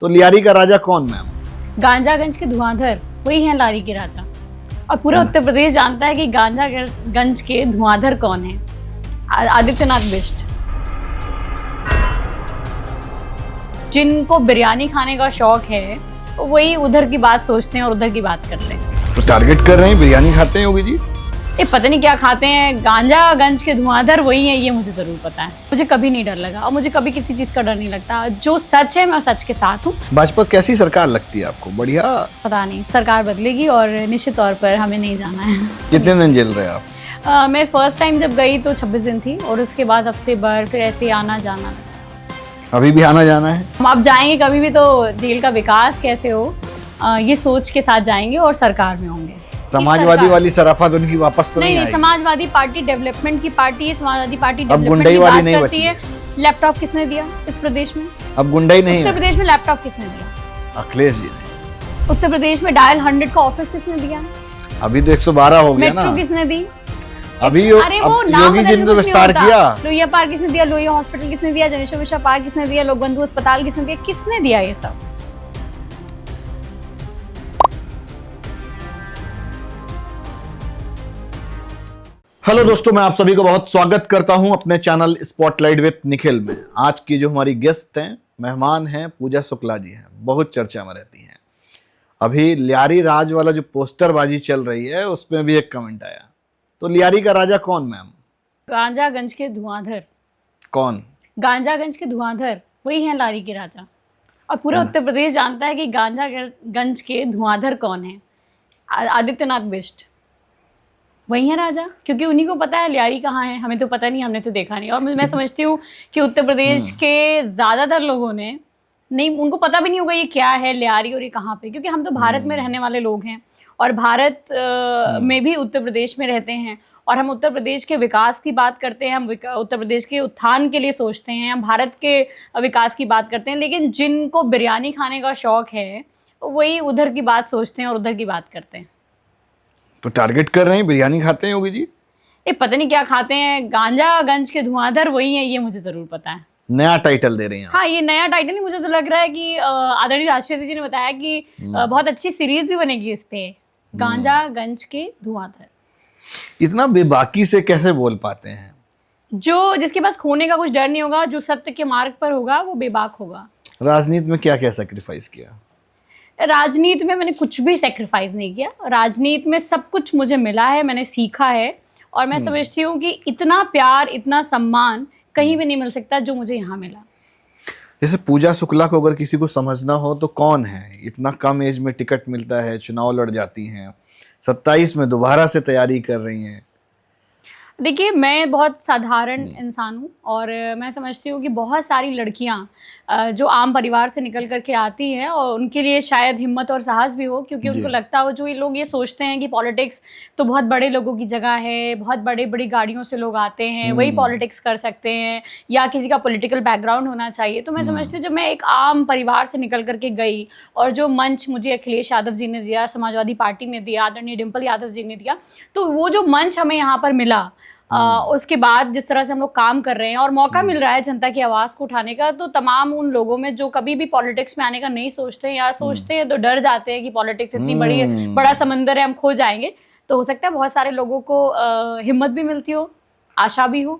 तो लियारी का राजा कौन मैम? गांजागंज के धुआंधर वही है लारी के राजा। और पूरा उत्तर प्रदेश जानता है कि गांजागंज के धुआंधर कौन है। आदित्यनाथ बिष्ट। जिनको बिरयानी खाने का शौक है वही उधर की बात सोचते हैं और उधर की बात करते हैं। तो टारगेट कर रहे हैं, बिरयानी खाते हैं योगी जी? ये पता नहीं क्या खाते हैं। गांजागंज के धुआंधर वही है, ये मुझे जरूर पता है। मुझे कभी नहीं डर लगा और मुझे कभी किसी चीज का डर नहीं लगता। जो सच है मैं सच के साथ हूँ। भाजपा कैसी सरकार लगती है आपको? बढ़िया? पता नहीं, सरकार बदलेगी और निश्चित तौर पर हमें नहीं जाना है। कितने दिन जेल रहे आप? मैं फर्स्ट टाइम जब गई तो 26 दिन थी और उसके बाद हफ्ते भर फिर ऐसे ही आना जाना। अभी भी आना जाना है? हम आप जाएंगे कभी भी तो जेल का विकास कैसे हो ये सोच के साथ जाएंगे और सरकार में होंगे। समाजवादी वाली सराफत उनकी वापस तो नहीं नहीं, आएगी? समाजवादी पार्टी डेवलपमेंट की पार्टी है। समाजवादी पार्टी अब डेवलपमेंट गुंडई की वाली बात नहीं करती बची है। लैपटॉप किसने दिया इस प्रदेश में? अब गुंडई नहीं उत्तर है। प्रदेश में लैपटॉप किसने दिया? अखिलेश जी ने। उत्तर प्रदेश में डायल 100 का ऑफिस किसने दिया? अभी तो 112 हो गया ना। मेट्रो किसने दी? अभी अरे वो नाम योगी जी ने तो विस्तार किया। लोहिया पार्क किसने दिया? लोहिया हॉस्पिटल किसने दिया? जनेश्वर मिश्रा पार्क किसने दिया? लोक बंधु अस्पताल किसने दिया? किसने दिया ये सब? हेलो दोस्तों, मैं आप सभी को बहुत स्वागत करता हूं अपने चैनल स्पॉटलाइट विद निखिल में। आज की जो हमारी गेस्ट हैं, मेहमान हैं, पूजा शुक्ला जी हैं, बहुत चर्चा में रहती हैं। अभी लियारी राज वाला जो पोस्टरबाजी चल रही है उसमें भी एक कमेंट आया। तो लियारी का राजा कौन मैम? गांजागंज के धुआंधर। कौन? गांजागंज के धुआंधर वही है लारी के राजा। और पूरा उत्तर प्रदेश जानता है कि गांजागंज के धुआंधर कौन है। आदित्यनाथ बिष्ट वही है राजा, क्योंकि उन्हीं को पता है लियारी कहाँ है। हमें तो पता नहीं, हमने तो देखा नहीं। और मैं समझती हूँ कि उत्तर प्रदेश के ज़्यादातर लोगों ने नहीं, उनको पता भी नहीं होगा ये क्या है लियारी और ये कहाँ पे, क्योंकि हम तो भारत में रहने वाले लोग हैं और भारत में भी उत्तर प्रदेश में रहते हैं और हम उत्तर प्रदेश के विकास की बात करते हैं। हम उत्तर प्रदेश के उत्थान के लिए सोचते हैं, हम भारत के विकास की बात करते हैं। लेकिन जिनको बिरयानी खाने का शौक है वही उधर की बात सोचते हैं और उधर की बात करते हैं। तो टारगेट कर रहे हैं, बिरयानी खाते हैं योगी जी? ये पता नहीं क्या खाते हैं। गांजागंज के धुआंधर वही है, ये मुझे जरूर पता है। नया टाइटल दे रहे हैं? हाँ, ये नया टाइटल नहीं, मुझे तो लग रहा है कि आदरणीय राष्ट्रपति जी ने बताया कि बहुत अच्छी सीरीज भी बनेगी इस पे, गांजागंज के धुआंधर। इतना बेबाकी से कैसे बोल पाते हैं? जो जिसके पास खोने का कुछ डर नहीं होगा, जो सत्य के मार्ग पर होगा, वो बेबाक होगा। राजनीति में क्या क्या सेक्रीफाइस किया? राजनीति में मैंने कुछ भी सेक्रीफाइस नहीं किया। राजनीति में सब कुछ मुझे मिला है, मैंने सीखा है और मैं समझती हूँ कि इतना प्यार, इतना सम्मान कहीं भी नहीं मिल सकता जो मुझे यहाँ मिला। जैसे पूजा शुक्ला को अगर किसी को समझना हो तो कौन है? इतना कम एज में टिकट मिलता है, चुनाव लड़ जाती हैं, 27 में दोबारा से तैयारी कर रही हैं। देखिए, मैं बहुत साधारण इंसान हूँ और मैं समझती हूँ कि बहुत सारी लड़कियाँ जो आम परिवार से निकल करके आती हैं और उनके लिए शायद हिम्मत और साहस भी हो, क्योंकि उनको लगता हो, जो ये लोग ये सोचते हैं कि पॉलिटिक्स तो बहुत बड़े लोगों की जगह है, बहुत बड़ी बड़ी गाड़ियों से लोग आते हैं, वही पॉलिटिक्स कर सकते हैं या किसी का पॉलिटिकल बैकग्राउंड होना चाहिए। तो मैं समझती हूँ जब मैं एक आम परिवार से निकल करके गई और जो मंच मुझे अखिलेश यादव जी ने दिया, समाजवादी पार्टी ने दिया, आदरणीय डिम्पल यादव जी ने दिया, तो वो जो मंच हमें यहाँ पर मिला, उसके बाद जिस तरह से हम लोग काम कर रहे हैं और मौका मिल रहा है जनता की आवाज़ को उठाने का, तो तमाम उन लोगों में जो कभी भी पॉलिटिक्स में आने का नहीं सोचते या सोचते हैं तो डर जाते हैं कि पॉलिटिक्स इतनी बड़ा समंदर है, हम खो जाएंगे, तो हो सकता है बहुत सारे लोगों को हिम्मत भी मिलती हो, आशा भी हो।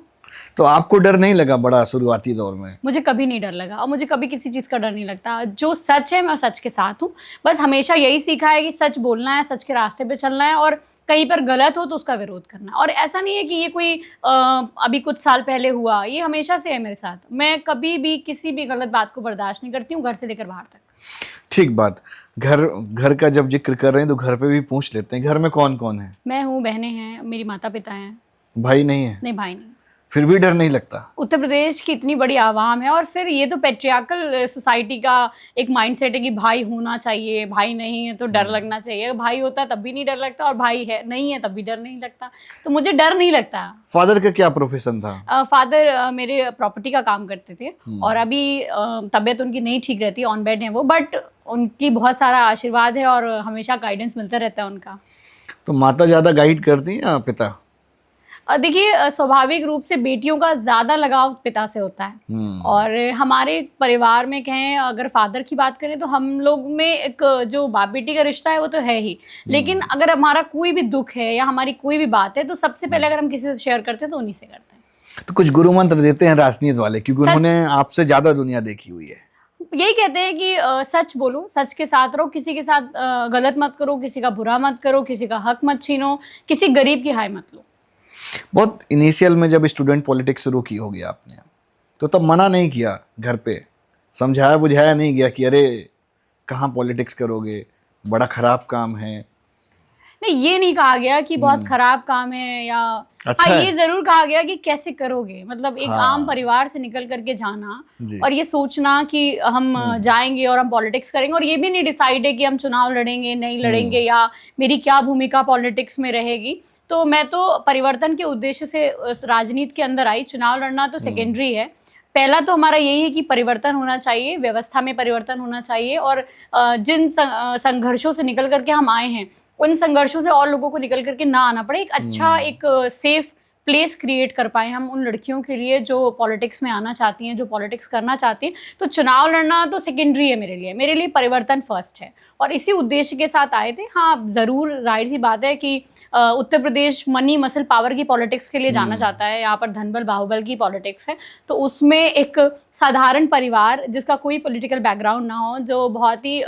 तो आपको डर नहीं लगा बड़ा शुरुआती दौर में? मुझे कभी नहीं डर लगा और मुझे कभी किसी चीज़ का डर नहीं लगता। जो सच है मैं सच के साथ हूँ। बस हमेशा यही सीखा है कि सच बोलना है, सच के रास्ते पे चलना है और कहीं पर गलत हो तो उसका विरोध करना। और ऐसा नहीं है कि ये कोई अभी कुछ साल पहले हुआ, ये हमेशा से है मेरे साथ। मैं कभी भी किसी भी गलत बात को बर्दाश्त नहीं करती हूँ, घर से लेकर बाहर तक। ठीक बात। घर का जब जिक्र कर रहे हैं तो घर पे भी पूछ लेते हैं, घर में कौन कौन है? मैं हूँ, बहनें हैं, मेरी माता पिता हैं। भाई नहीं है? नहीं, भाई नहीं। फिर भी डर नहीं लगता? उत्तर प्रदेश की इतनी बड़ी आवाम है और फिर ये तो पेट्रियार्कल सोसाइटी का एक माइंडसेट है कि भाई होना चाहिए, भाई नहीं है तो डर लगना चाहिए। भाई होता तब भी नहीं डर लगता और भाई है नहीं है तब भी डर नहीं लगता, तो मुझे डर नहीं लगता। फादर का क्या प्रोफेशन था? फादर मेरे प्रॉपर्टी का काम करते थे और अभी तबीयत उनकी नहीं ठीक रहती, ऑन बेड है वो, बट उनकी बहुत सारा आशीर्वाद है और हमेशा गाइडेंस मिलता रहता है उनका। तो माता ज्यादा गाइड करती हैं या पिता? देखिए स्वाभाविक रूप से बेटियों का ज्यादा लगाव पिता से होता है। और हमारे परिवार में कहें, अगर फादर की बात करें तो हम लोग में एक जो बाप बेटी का रिश्ता है वो तो है ही, लेकिन अगर हमारा कोई भी दुख है या हमारी कोई भी बात है तो सबसे पहले अगर हम किसी से शेयर करते हैं तो उन्हीं से करते हैं। तो कुछ गुरु मंत्र देते हैं राजनीति वाले, क्योंकि उन्होंने आपसे ज्यादा दुनिया देखी हुई है। यही कहते हैं कि सच बोलो, सच के साथ रहो, किसी के साथ गलत मत करो, किसी का बुरा मत करो, किसी का हक मत छीनो, किसी गरीब की हाय मत लो। बहुत इनिशियल में जब स्टूडेंट पॉलिटिक्स शुरू की होगी आपने, तो तब मना नहीं किया घर पे, समझाया बुझाया नहीं गया कि अरे कहाँ पॉलिटिक्स करोगे, बड़ा खराब काम है? नहीं, ये नहीं कहा गया कि बहुत खराब काम है, या अच्छा हाँ, ये जरूर कहा गया कि कैसे करोगे। मतलब एक हाँ। आम परिवार से निकल करके जाना जी। और ये सोचना कि हम जाएंगे और हम पॉलिटिक्स करेंगे, और ये भी नहीं डिसाइड है कि हम चुनाव लड़ेंगे नहीं लड़ेंगे या मेरी क्या भूमिका पॉलिटिक्स में रहेगी। तो मैं तो परिवर्तन के उद्देश्य से राजनीति के अंदर आई। चुनाव लड़ना तो सेकेंडरी है। पहला तो हमारा यही है कि परिवर्तन होना चाहिए, व्यवस्था में परिवर्तन होना चाहिए, और जिन संघर्षों से निकल करके हम आए हैं उन संघर्षों से और लोगों को निकल करके ना आना पड़े। एक अच्छा एक सेफ प्लेस क्रिएट कर पाए हम उन लड़कियों के लिए जो पॉलिटिक्स में आना चाहती हैं, जो पॉलिटिक्स करना चाहती हैं। तो चुनाव लड़ना तो सेकेंडरी है मेरे लिए परिवर्तन फर्स्ट है, और इसी उद्देश्य के साथ आए थे। हाँ, ज़रूर जाहिर सी बात है कि Uttar Pradesh money muscle power की पॉलिटिक्स के लिए जाना जाता है। यहाँ पर धनबल बाहुबल की पॉलिटिक्स है, तो उसमें एक साधारण परिवार जिसका कोई पॉलिटिकल बैकग्राउंड ना हो, जो बहुत ही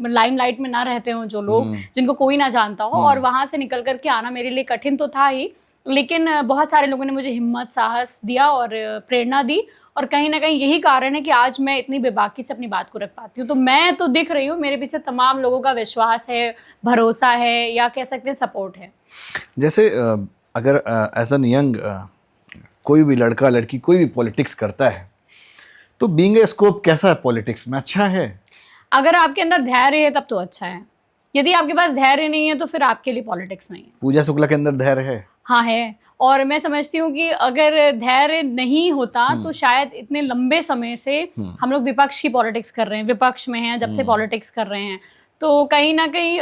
लाइमलाइट में ना रहते हों, जो लोग जिनको कोई ना जानता हो, और वहाँ से निकल करके आना मेरे लिए कठिन तो था ही, लेकिन बहुत सारे लोगों ने मुझे हिम्मत साहस दिया और प्रेरणा दी, और कहीं ना कहीं यही कारण है कि आज मैं इतनी बेबाकी से अपनी बात को रख पाती हूँ। तो मैं तो दिख रही हूँ, मेरे पीछे तमाम लोगों का विश्वास है, भरोसा है, या कह सकते हैं सपोर्ट है। जैसे अगर एज एन यंग कोई भी लड़का लड़की कोई भी पॉलिटिक्स करता है, तो बीइंग ए स्कोप कैसा है पॉलिटिक्स में? अच्छा है? अगर आपके अंदर धैर्य है तब तो अच्छा है। यदि आपके पास धैर्य नहीं है तो फिर आपके लिए पॉलिटिक्स नहीं है। पूजा शुक्ला के अंदर धैर्य है? हाँ है, और मैं समझती हूँ कि अगर धैर्य नहीं होता तो शायद इतने लंबे समय से हम लोग विपक्ष की पॉलिटिक्स कर रहे हैं, विपक्ष में हैं जब से पॉलिटिक्स कर रहे हैं, तो कहीं ना कहीं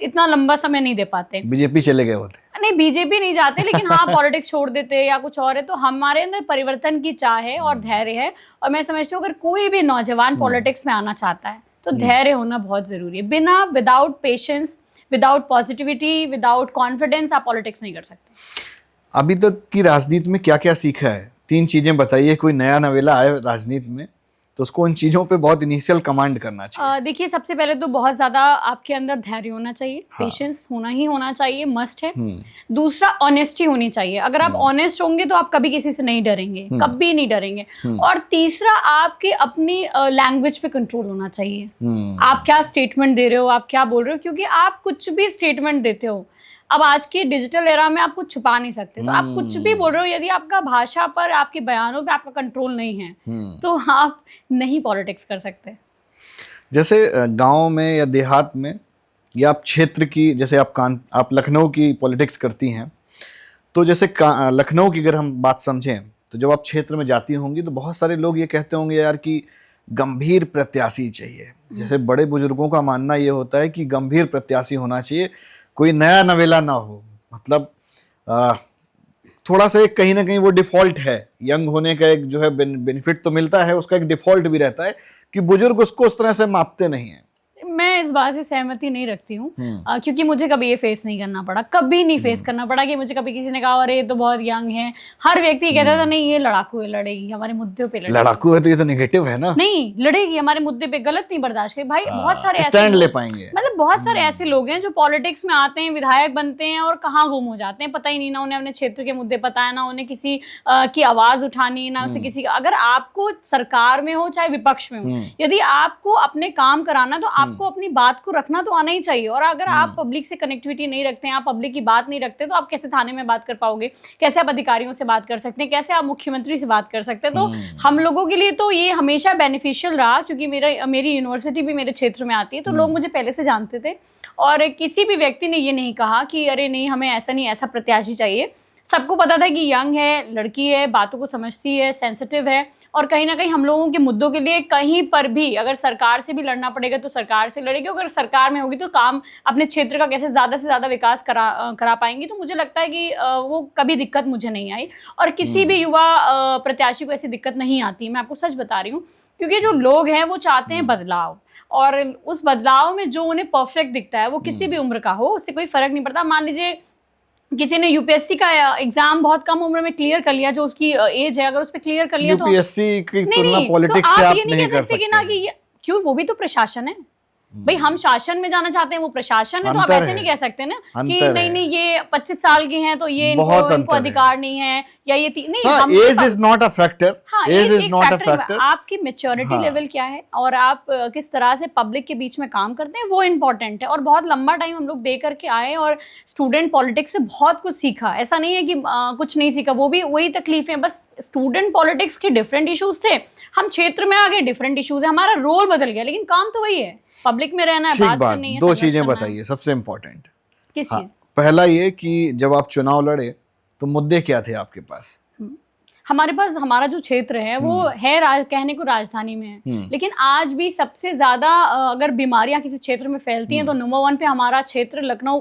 इतना लंबा समय नहीं दे पाते। बीजेपी चले गए होते? नहीं, बीजेपी नहीं जाते, लेकिन हाँ पॉलिटिक्स छोड़ देते या कुछ और है। तो हमारे अंदर परिवर्तन की चाह है और धैर्य है, और मैं समझती हूँ अगर कोई भी नौजवान पॉलिटिक्स में आना चाहता है तो धैर्य होना बहुत जरूरी है। Without patience, without positivity, without confidence आप पॉलिटिक्स नहीं कर सकते। अभी तक की राजनीति में क्या क्या सीखा है? 3 चीजें बताइए। कोई नया नवेला आए राजनीति में तो उसको उन चीजों पे बहुत इनिशियल कमांड करना चाहिए। देखिए, सबसे पहले तो बहुत ज्यादा आपके अंदर धैर्य होना चाहिए, पेशेंस होना चाहिए, मस्ट है। दूसरा, ऑनेस्टी होनी चाहिए। अगर आप ऑनेस्ट होंगे तो आप कभी किसी से नहीं डरेंगे, कभी नहीं डरेंगे। और तीसरा, आपके अपनी लैंग्वेज पे कंट्रोल होना चाहिए। आप क्या स्टेटमेंट दे रहे हो, आप क्या बोल रहे हो, क्योंकि आप कुछ भी स्टेटमेंट देते हो, अब आज की डिजिटल एरा में आप कुछ छुपा नहीं सकते, तो आप कुछ भी बोल रहे हो, यदि आपका भाषा पर, आपके बयानों पे आपका कंट्रोल नहीं है तो आप नहीं पॉलिटिक्स कर सकते। जैसे गांव में या देहात में या आप क्षेत्र की, जैसे आप लखनऊ की पॉलिटिक्स करती हैं, तो जैसे लखनऊ की अगर हम बात समझें तो जब आप क्षेत्र में जाती होंगी तो बहुत सारे लोग ये कहते होंगे यार कि गंभीर प्रत्याशी चाहिए। जैसे बड़े बुजुर्गों का मानना ये होता है कि गंभीर प्रत्याशी होना चाहिए, कोई नया नवेला ना हो। मतलब थोड़ा सा एक कहीं ना कहीं वो डिफॉल्ट है, यंग होने का एक जो है बेनिफिट तो मिलता है, उसका एक डिफॉल्ट भी रहता है कि बुजुर्ग उसको उस तरह से मापते नहीं हैं। मैं इस बात से सहमति नहीं रखती हूँ, क्योंकि मुझे कभी ये फेस नहीं करना पड़ा, कभी नहीं फेस करना पड़ा कि मुझे कभी किसी ने कहा अरे ये तो बहुत यंग है। हर व्यक्ति कहता था नहीं ये लड़ाकू है, लड़ेगी हमारे मुद्दों पे, लड़ाकू है तो ये तो नेगेटिव है ना, नहीं लड़ेगी हमारे मुद्दे पे, गलत नहीं बर्दाश्त करेगी। भाई बहुत सारे स्टैंड ले पाएंगे। मतलब बहुत सारे ऐसे लोग हैं जो पॉलिटिक्स में आते हैं, विधायक बनते हैं और कहाँ गुम हो जाते हैं, पता ही नहीं, ना उन्हें अपने क्षेत्र के मुद्दे पता है, ना उन्हें किसी की आवाज उठानी, ना उसे किसी। अगर आपको सरकार में हो चाहे विपक्ष में हो, यदि आपको अपने काम कराना तो आपको अपनी बात को रखना तो आना ही चाहिए। और अगर आप पब्लिक से कनेक्टिविटी नहीं रखते हैं, आप पब्लिक की बात नहीं रखते, तो आप कैसे थाने में बात कर पाओगे, कैसे आप अधिकारियों से बात कर सकते हैं, कैसे आप मुख्यमंत्री से बात कर सकते हैं। तो हम लोगों के लिए तो ये हमेशा बेनिफिशियल रहा, क्योंकि मेरी यूनिवर्सिटी भी मेरे क्षेत्र में आती है, तो लोग मुझे पहले से जानते थे, और किसी भी व्यक्ति ने ये नहीं कहा कि अरे नहीं हमें ऐसा नहीं, ऐसा प्रत्याशी चाहिए। सबको पता था कि यंग है, लड़की है, बातों को समझती है, सेंसिटिव है, और कहीं ना कहीं हम लोगों के मुद्दों के लिए कहीं पर भी अगर सरकार से भी लड़ना पड़ेगा तो सरकार से लड़ेगी, अगर सरकार में होगी तो काम अपने क्षेत्र का कैसे ज़्यादा से ज़्यादा विकास करा पाएंगी। तो मुझे लगता है कि वो कभी दिक्कत मुझे नहीं आई, और किसी भी युवा प्रत्याशी को ऐसी दिक्कत नहीं आती। मैं आपको सच बता रही हूँ, क्योंकि जो लोग हैं वो चाहते हैं बदलाव, और उस बदलाव में जो उन्हें परफेक्ट दिखता है वो किसी भी उम्र का हो, उससे कोई फर्क नहीं पड़ता। मान लीजिए किसी ने यूपीएससी का एग्जाम बहुत कम उम्र में क्लियर कर लिया, जो उसकी एज है, अगर उस पर क्लियर कर लिया तो यूपीएससी की नहीं तुलना नहीं, तो पॉलिटिक्स से आप आप ये नहीं नहीं कह कर सकते कि सकते ना कि क्यों, वो भी तो प्रशासन है भाई। हम शासन में जाना चाहते हैं, वो प्रशासन है, तो आप अंतर ऐसे है। नहीं कह सकते ना कि अंतर नहीं है। नहीं ये 25 साल के हैं तो ये बहुत इनको अंतर अधिकार नहीं है, या ये नहीं, हाँ, हम age is not a factor. हाँ, एज इज एक नॉट अ फैक्टर है। फैक्टर। आपकी मेच्योरिटी हाँ। लेवल क्या है और आप किस तरह से पब्लिक के बीच में काम करते हैं, वो इम्पोर्टेंट है। और बहुत लंबा टाइम हम लोग दे करके आए, और स्टूडेंट पॉलिटिक्स से बहुत कुछ सीखा। ऐसा नहीं है कि कुछ नहीं सीखा, वो भी वही तकलीफें, बस स्टूडेंट पॉलिटिक्स के डिफरेंट इश्यूज थे, हम क्षेत्र में आ गए, डिफरेंट इश्यूज है, हमारा रोल बदल गया, लेकिन काम तो वही है, पब्लिक में रहना है, ठीक बात बात, करनी है, दो संघर्ष चीजें करना है। बताइए सबसे इम्पोर्टेंट। किस हाँ, चीज? पहला ये कि जब आप चुनाव लड़े तो मुद्दे क्या थे आपके पास? हमारे पास, हमारा जो क्षेत्र है वो है कहने को राजधानी में है, लेकिन आज भी सबसे ज्यादा अगर बीमारियां किसी क्षेत्र में फैलती हैं तो नंबर 1 पे हमारा क्षेत्र लखनऊ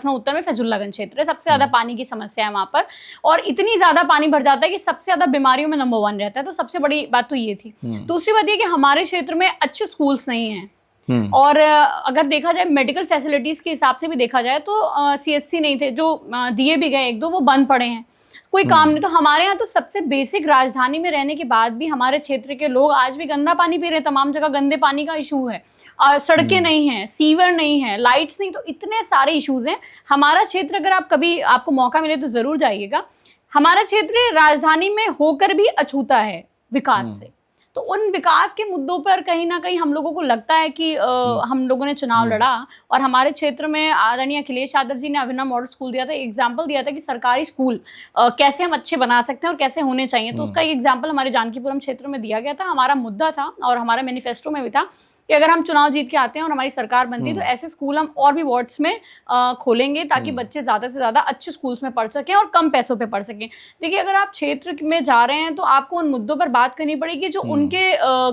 उत्तर में फैजुल्लागंज क्षेत्र है। सबसे ज्यादा पानी की समस्या है वहां पर, और इतनी ज्यादा पानी भर जाता है कि सबसे ज्यादा बीमारियों में नंबर 1 रहता है। तो सबसे बड़ी बात तो ये थी। दूसरी बात ये कि हमारे क्षेत्र में अच्छे स्कूल्स नहीं हैं, और अगर देखा जाए मेडिकल फैसिलिटीज के हिसाब से भी देखा जाए तो सीएचसी नहीं थे, जो दिए भी गए 1-2 वो बंद पड़े हैं, कोई काम नहीं। तो हमारे यहाँ तो सबसे बेसिक, राजधानी में रहने के बाद भी हमारे क्षेत्र के लोग आज भी गंदा पानी पी रहे हैं। तमाम जगह गंदे पानी का इशू है, सड़कें नहीं हैं, सीवर नहीं है, लाइट्स नहीं, तो इतने सारे इश्यूज हैं। हमारा क्षेत्र, अगर आप कभी आपको मौका मिले तो जरूर जाइएगा। हमारा क्षेत्र राजधानी में होकर भी अछूता है विकास से। तो उन विकास के मुद्दों पर कहीं ना कहीं हम लोगों को लगता है कि हम लोगों ने चुनाव लड़ा, और हमारे क्षेत्र में आदरणीय अखिलेश यादव जी ने अभिनव मॉडल स्कूल दिया था, एग्जाम्पल दिया था कि सरकारी स्कूल कैसे हम अच्छे बना सकते हैं और कैसे होने चाहिए। तो उसका एक एग्जाम्पल हमारे जानकीपुरम क्षेत्र में दिया गया था। हमारा मुद्दा था और हमारा मैनिफेस्टो में भी था कि अगर हम चुनाव जीत के आते हैं और हमारी सरकार बनती है तो ऐसे स्कूल हम और भी वार्ड्स में खोलेंगे, ताकि बच्चे ज़्यादा से ज़्यादा अच्छे स्कूल्स में पढ़ सकें और कम पैसों पे पढ़ सकें। देखिए, अगर आप क्षेत्र में जा रहे हैं तो आपको उन मुद्दों पर बात करनी पड़ेगी जो उनके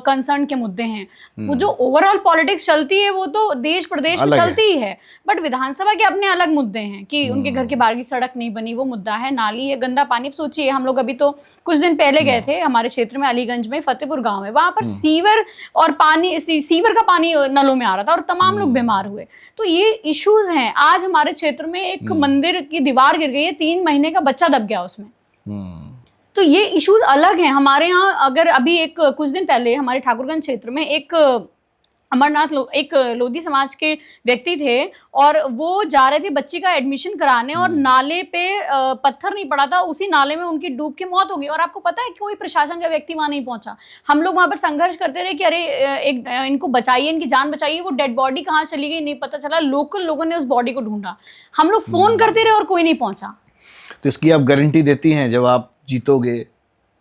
कंसर्न के मुद्दे हैं। वो जो ओवरऑल पॉलिटिक्स चलती है वो तो देश प्रदेश में चलती ही है, बट विधानसभा के अपने अलग मुद्दे हैं कि उनके घर के बाहर की सड़क नहीं बनी, वो मुद्दा है। नाली है, गंदा पानी। सोचिए, हम लोग अभी तो कुछ दिन पहले गए थे हमारे क्षेत्र में, अलीगंज में फतेहपुर गाँव है, वहाँ पर सीवर और पानी, सीवर का पानी नलों में आ रहा था और तमाम लोग बीमार हुए। तो ये इश्यूज हैं। आज हमारे क्षेत्र में एक मंदिर की दीवार गिर गई है, 3 महीने का बच्चा दब गया उसमें। तो ये इश्यूज अलग हैं हमारे यहाँ। अगर अभी कुछ दिन पहले हमारे ठाकुरगंज क्षेत्र में एक अमरनाथ एक लोधी समाज के व्यक्ति थे, और वो जा रहे थे बच्ची का एडमिशन कराने, और नाले पे पत्थर नहीं पड़ा था, उसी नाले में उनकी डूब के मौत हो गई। और आपको पता है कोई प्रशासन का व्यक्ति वहां नहीं पहुंचा। हम लोग वहां पर संघर्ष करते रहे कि अरे इनको बचाइए, इनकी जान बचाइए। वो डेड बॉडी कहाँ चली गई नहीं पता चला। लोकल लोगों ने उस बॉडी को ढूंढा, हम लोग फोन करते रहे और कोई नहीं पहुंचा। तो इसकी आप गारंटी देती हैं, जब आप जीतोगे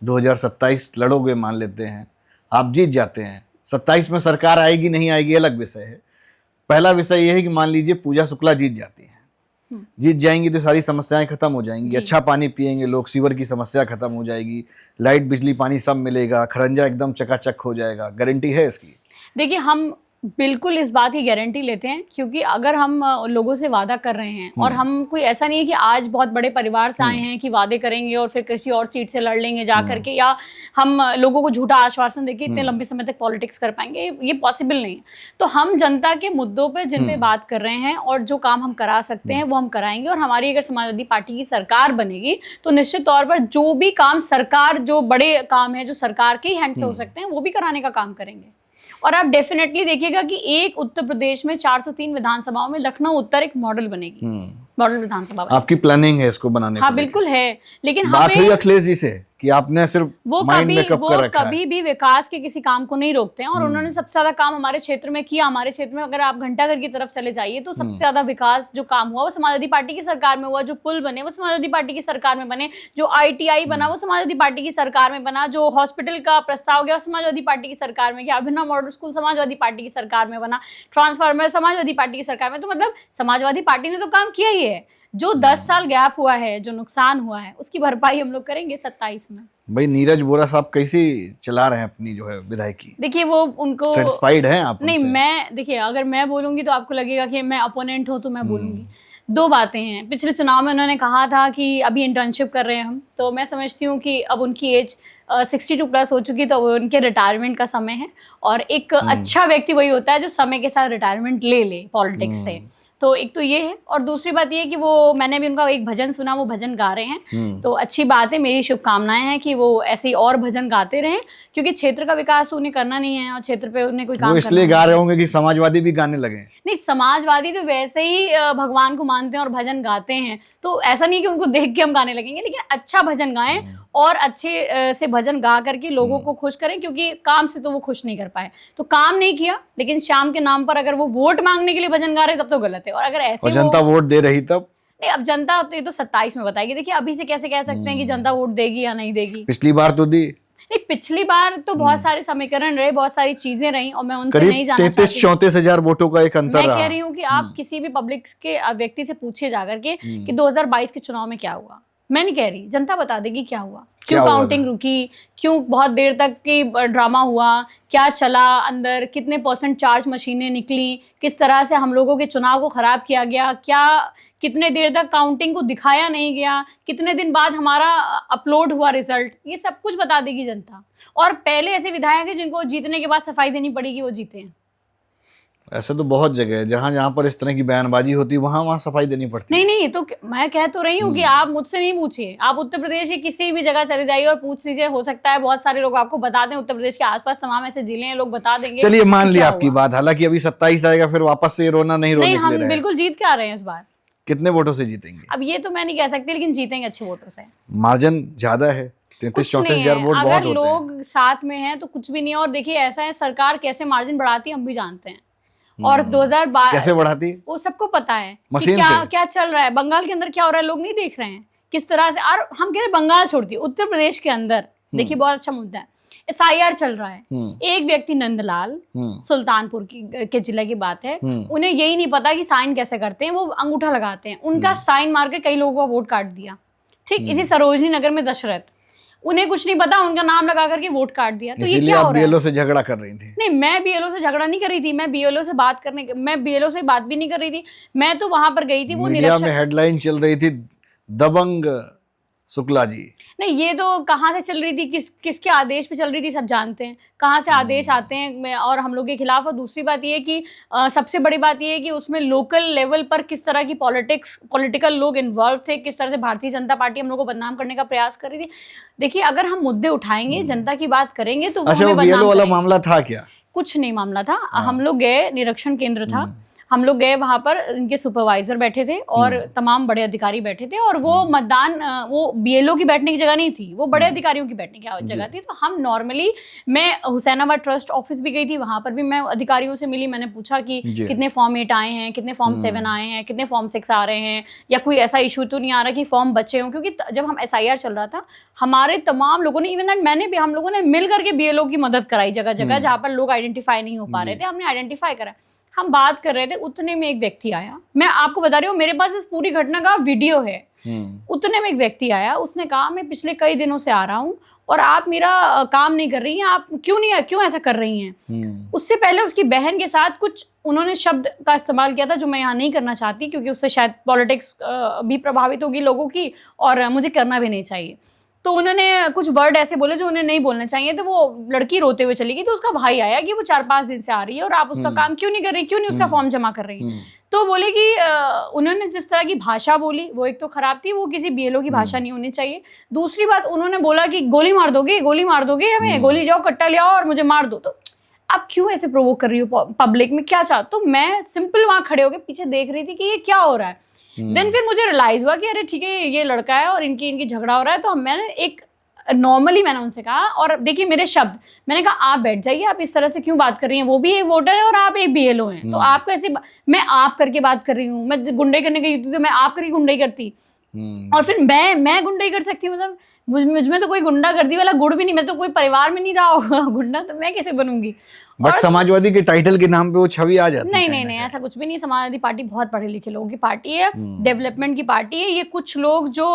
2027 लड़ोगे, मान लेते हैं आप जीत जाते हैं, 27 में सरकार आएगी नहीं आएगी अलग विषय है। पहला विषय यह है कि मान लीजिए पूजा शुक्ला जीत जाती हैं, जीत जाएंगी तो सारी समस्याएं खत्म हो जाएंगी, अच्छा पानी पिएंगे लोग, सीवर की समस्या खत्म हो जाएगी, लाइट बिजली पानी सब मिलेगा, खरंजा एकदम चकाचक हो जाएगा। गारंटी है इसकी? देखिए, हम बिल्कुल इस बात की गारंटी लेते हैं, क्योंकि अगर हम लोगों से वादा कर रहे हैं, और हम कोई ऐसा नहीं है कि आज बहुत बड़े परिवार से आए हैं कि वादे करेंगे और फिर किसी और सीट से लड़ लेंगे जा करके, या हम लोगों को झूठा आश्वासन देके इतने लंबे समय तक पॉलिटिक्स कर पाएंगे, ये पॉसिबल नहीं है। तो हम जनता के मुद्दों पे जिन पे बात कर रहे हैं और जो काम हम करा सकते हैं वो हम कराएंगे। और हमारी अगर समाजवादी पार्टी की सरकार बनेगी तो निश्चित तौर पर जो भी काम सरकार, जो बड़े काम है जो सरकार के ही हैंड से हो सकते हैं, वो भी कराने का काम करेंगे। और आप डेफिनेटली देखिएगा कि एक उत्तर प्रदेश में 403 विधानसभाओं में लखनऊ उत्तर एक मॉडल बनेगी, मॉडल विधानसभा। आपकी प्लानिंग है इसको बनाने? हाँ बिल्कुल है, लेकिन बात हुई अखिलेश जी से कि आपने सिर्फ माइंड में कब कर रखा है? कभी भी विकास के किसी काम को नहीं रोकते हैं, और उन्होंने सबसे ज्यादा काम हमारे क्षेत्र में किया। हमारे क्षेत्र में अगर आप घंटाघर की तरफ चले जाइए तो सबसे ज्यादा विकास जो काम हुआ वो समाजवादी पार्टी की सरकार में हुआ। जो पुल बने वो समाजवादी पार्टी की सरकार में बने, जो ITI बना वो समाजवादी पार्टी की सरकार में बना, जो हॉस्पिटल का प्रस्ताव गया समाजवादी पार्टी की सरकार में गया, अभिनव मॉडल स्कूल समाजवादी पार्टी की सरकार में बना, ट्रांसफार्मर समाजवादी पार्टी की सरकार में। तो मतलब समाजवादी पार्टी ने तो काम किया ही है, जो 10 साल गैप हुआ है, जो नुकसान हुआ है, उसकी भरपाई हम लोग करेंगे 27 में। भाई नीरज वोरा साहब कैसी चला रहे हैं अपनी जो है विधायकी? देखिए वो उनको सेटिस्फाइड हैं आप नहीं, उनसे? मैं देखिए अगर मैं बोलूंगी तो आपको लगेगा कि मैं अपोनेंट हूँ, तो मैं बोलूंगी। दो बातें हैं, पिछले चुनाव में उन्होंने कहा था कि अभी इंटर्नशिप कर रहे हैं हम, तो मैं समझती हूँ कि अब उनकी एज 62+ हो चुकी, तो उनके रिटायरमेंट का समय है। और एक अच्छा व्यक्ति वही होता है जो समय के साथ रिटायरमेंट ले ले पॉलिटिक्स से। तो एक तो ये है, और दूसरी बात ये है कि वो, मैंने भी उनका एक भजन सुना, वो भजन गा रहे हैं, तो अच्छी बात है। मेरी शुभकामनाएं हैं कि वो ऐसे ही और भजन गाते रहें, क्योंकि क्षेत्र का विकास उन्हें करना नहीं है और क्षेत्र पे उन्हें कोई काम वो करना इसलिए नहीं गा है। रहे होंगे कि समाजवादी भी गाने लगे। नहीं, समाजवादी तो वैसे ही भगवान को मानते हैं और भजन गाते हैं, तो ऐसा नहीं कि उनको देख के हम गाने लगेंगे, लेकिन अच्छा भजन गाएं और अच्छे से भजन गा करके लोगों को खुश करें, क्योंकि काम से तो वो खुश नहीं कर पाए, तो काम नहीं किया, लेकिन शाम के नाम पर अगर वो वोट मांगने के लिए भजन गा रहे तब तो गलत है। और अगर ऐसे और जनता वोट दे रही तब? नहीं, अब जनता तो ये तो 27 में बताएगी। देखिए अभी से कैसे कह सकते हैं कि जनता वोट देगी या नहीं देगी? पिछली बार तो दी। नहीं, पिछली बार तो बहुत सारे समीकरण रहे, बहुत सारी चीजें रही, और मैं उन पे नहीं करीब जाना 33-34 हजार वोटों का एक अंतर मैं रहा। कह रही हूँ कि आप किसी भी पब्लिक के व्यक्ति से पूछिए जाकर के कि 2022 के चुनाव में क्या हुआ। मैं नहीं कह रही, जनता बता देगी क्या हुआ, क्यों हुआ काउंटिंग रुकी, क्यों बहुत देर तक की ड्रामा हुआ, क्या चला अंदर, कितने % चार्ज मशीनें निकली, किस तरह से हम लोगों के चुनाव को खराब किया गया, क्या कितने देर तक काउंटिंग को दिखाया नहीं गया, कितने दिन बाद हमारा अपलोड हुआ रिजल्ट, ये सब कुछ बता देगी जनता। और पहले ऐसे विधायक हैं जिनको जीतने के बाद सफाई देनी पड़ेगी, वो जीते हैं। ऐसे तो बहुत जगह है जहां जहां पर इस तरह की बयानबाजी होती है, वहां सफाई देनी पड़ती है। नहीं, तो मैं कह तो रही हूँ कि आप मुझसे नहीं पूछिए, आप उत्तर प्रदेश की किसी भी जगह चले जाइए और पूछ लीजिए, हो सकता है बहुत सारे लोग आपको बता दें, उत्तर प्रदेश के आसपास तमाम ऐसे जिले हैं, लोग बता देंगे। चलिए मान कि लिया क्या आपकी हुआ। बात, हालांकि अभी 27 आएगा, फिर वापस से रोना नहीं रोने नहीं, के हम लिए रहे। बिल्कुल जीत के आ रहे हैं इस बार। कितने वोटों से जीतेंगे? अब ये तो मैं नहीं कह सकती, लेकिन जीतेंगे अच्छे वोटों से। मार्जिन ज्यादा है, कुछ 33-34 नहीं हजार है, वोट बहुत अगर होते हैं। लोग साथ में हैं तो कुछ भी नहीं है। और देखिए ऐसा है, सरकार कैसे मार्जिन बढ़ाती है हम भी जानते हैं, और 2012 कैसे बढ़ाती? वो सबको पता है कि मशीन क्या से? क्या चल रहा है बंगाल के अंदर, क्या हो रहा है, लोग नहीं देख रहे हैं किस तरह से। और हम कह रहे बंगाल छोड़ दिए, उत्तर प्रदेश के अंदर देखिए बहुत अच्छा मुद्दा है, SIR चल रहा है। एक व्यक्ति नंदलाल, सुल्तानपुर के जिले की बात है, उन्हें यही नहीं पता कि साइन कैसे करते हैं, वो अंगूठा लगाते हैं, उनका साइन मार के कई लोगों का वोट काट दिया। ठीक, इसी सरोजनी नगर में दशरथ, उन्हें कुछ नहीं पता, उनका नाम लगा करके वोट काट दिया। तो ये क्या हो रहा है? BLO से झगड़ा कर रही थी? नहीं, मैं BLO से झगड़ा नहीं कर रही थी, मैं BLO से बात करने, मैं BLO से बात भी नहीं कर रही थी, मैं तो वहां पर गई थी, वो मीडिया में हेडलाइन चल रही थी, दबंग शुक्ला जी। नहीं, ये तो कहाँ से चल रही थी, किसके आदेश पे चल रही थी, सब जानते हैं कहाँ से आदेश आते हैं और हम लोग के खिलाफ। और दूसरी बात ये है कि सबसे बड़ी बात ये है कि उसमें लोकल लेवल पर किस तरह की पॉलिटिकल लोग इन्वॉल्व थे, किस तरह से भारतीय जनता पार्टी हम लोग को बदनाम करने का प्रयास कर रही थी। देखिए अगर हम मुद्दे उठाएंगे, जनता की बात करेंगे, तो वो अच्छा, हमें वो बदनाम BLO वाला करेंगे। मामला था क्या? कुछ नहीं मामला था, हम लोग गए, निरीक्षण केंद्र था, हम लोग गए, वहां पर इनके सुपरवाइजर बैठे थे और तमाम बड़े अधिकारी बैठे थे, और वो मतदान वो BLO की बैठने की जगह नहीं थी, वो बड़े अधिकारियों की बैठने की जगह थी। तो हम नॉर्मली, मैं हुसैनाबाद ट्रस्ट ऑफिस भी गई थी, वहां पर भी मैं अधिकारियों से मिली, मैंने पूछा कि कितने फॉर्म 8 आए हैं, कितने फॉर्म 7 आए हैं, कितने फॉर्म 6 आ रहे हैं, या कोई ऐसा इशू तो नहीं आ रहा कि फॉर्म बचे हों। क्योंकि जब हम SIR चल रहा था, हमारे तमाम लोगों ने, इवन दैट मैंने भी, हम लोगों ने मिल करके BLO की मदद कराई जगह जगह, जहाँ पर लोग आइडेंटिफाई नहीं हो पा रहे थे, हमने आइडेंटिफाई करा। हम बात कर रहे थे, उतने में एक व्यक्ति आया, मैं आपको बता रही हूँ, मेरे पास इस पूरी घटना का वीडियो है। उतने में एक व्यक्ति आया, उसने कहा मैं पिछले कई दिनों से आ रहा हूँ और आप मेरा काम नहीं कर रही हैं, आप क्यों ऐसा कर रही हैं। उससे पहले उसकी बहन के साथ कुछ उन्होंने शब्द का इस्तेमाल किया था जो मैं यहाँ नहीं करना चाहती, क्योंकि उससे शायद पॉलिटिक्स भी प्रभावित होगी लोगों की, और मुझे करना भी नहीं चाहिए। तो उन्होंने कुछ वर्ड ऐसे बोले जो उन्हें नहीं बोलने चाहिए, तो वो लड़की रोते हुए चली गई। तो उसका भाई आया कि वो 4-5 दिन से आ रही है और आप उसका काम क्यों नहीं कर रही, क्यों नहीं उसका फॉर्म जमा कर रही है। तो बोले कि उन्होंने जिस तरह की भाषा बोली वो एक तो खराब थी, वो किसी BLO की भाषा नहीं होनी चाहिए। दूसरी बात, उन्होंने बोला कि गोली मार दोगे हमें, गोली जाओ, कट्टा ले आओ और मुझे मार दो। तो आप क्यों ऐसे प्रोवोक कर रही हो पब्लिक में, क्या चाहते? तो मैं सिंपल वहां खड़े होकर पीछे देख रही थी कि ये क्या हो रहा है। देन फिर मुझे रियलाइज हुआ कि अरे ठीक है, ये लड़का है और इनकी झगड़ा हो रहा है। तो मैंने एक नॉर्मली मैंने उनसे कहा, और देखिए मेरे शब्द, मैंने कहा आप बैठ जाइए, आप इस तरह से क्यों बात कर रही हैं, वो भी एक वोटर है और आप एक BLO हैं, तो आपको ऐसे, मैं आप करके बात कर रही हूँ, मैं गुंडे करने गई थी तो मैं आप करके गुंडे करती, और फिर मैं गुंडे कर सकती हूँ, मतलब मुझ में तो कोई गुंडागर्दी वाला गुड़ भी नहीं, मैं तो कोई परिवार में नहीं रहा होगा गुंडा, तो मैं कैसे बनूंगी। बट समाजवादी के टाइटल के नाम पे वो छवि आ जाती है। नहीं नहीं नहीं, ऐसा कुछ भी नहीं। समाजवादी पार्टी बहुत पढ़े लिखे लोगों की पार्टी है, डेवलपमेंट की पार्टी है। ये कुछ लोग जो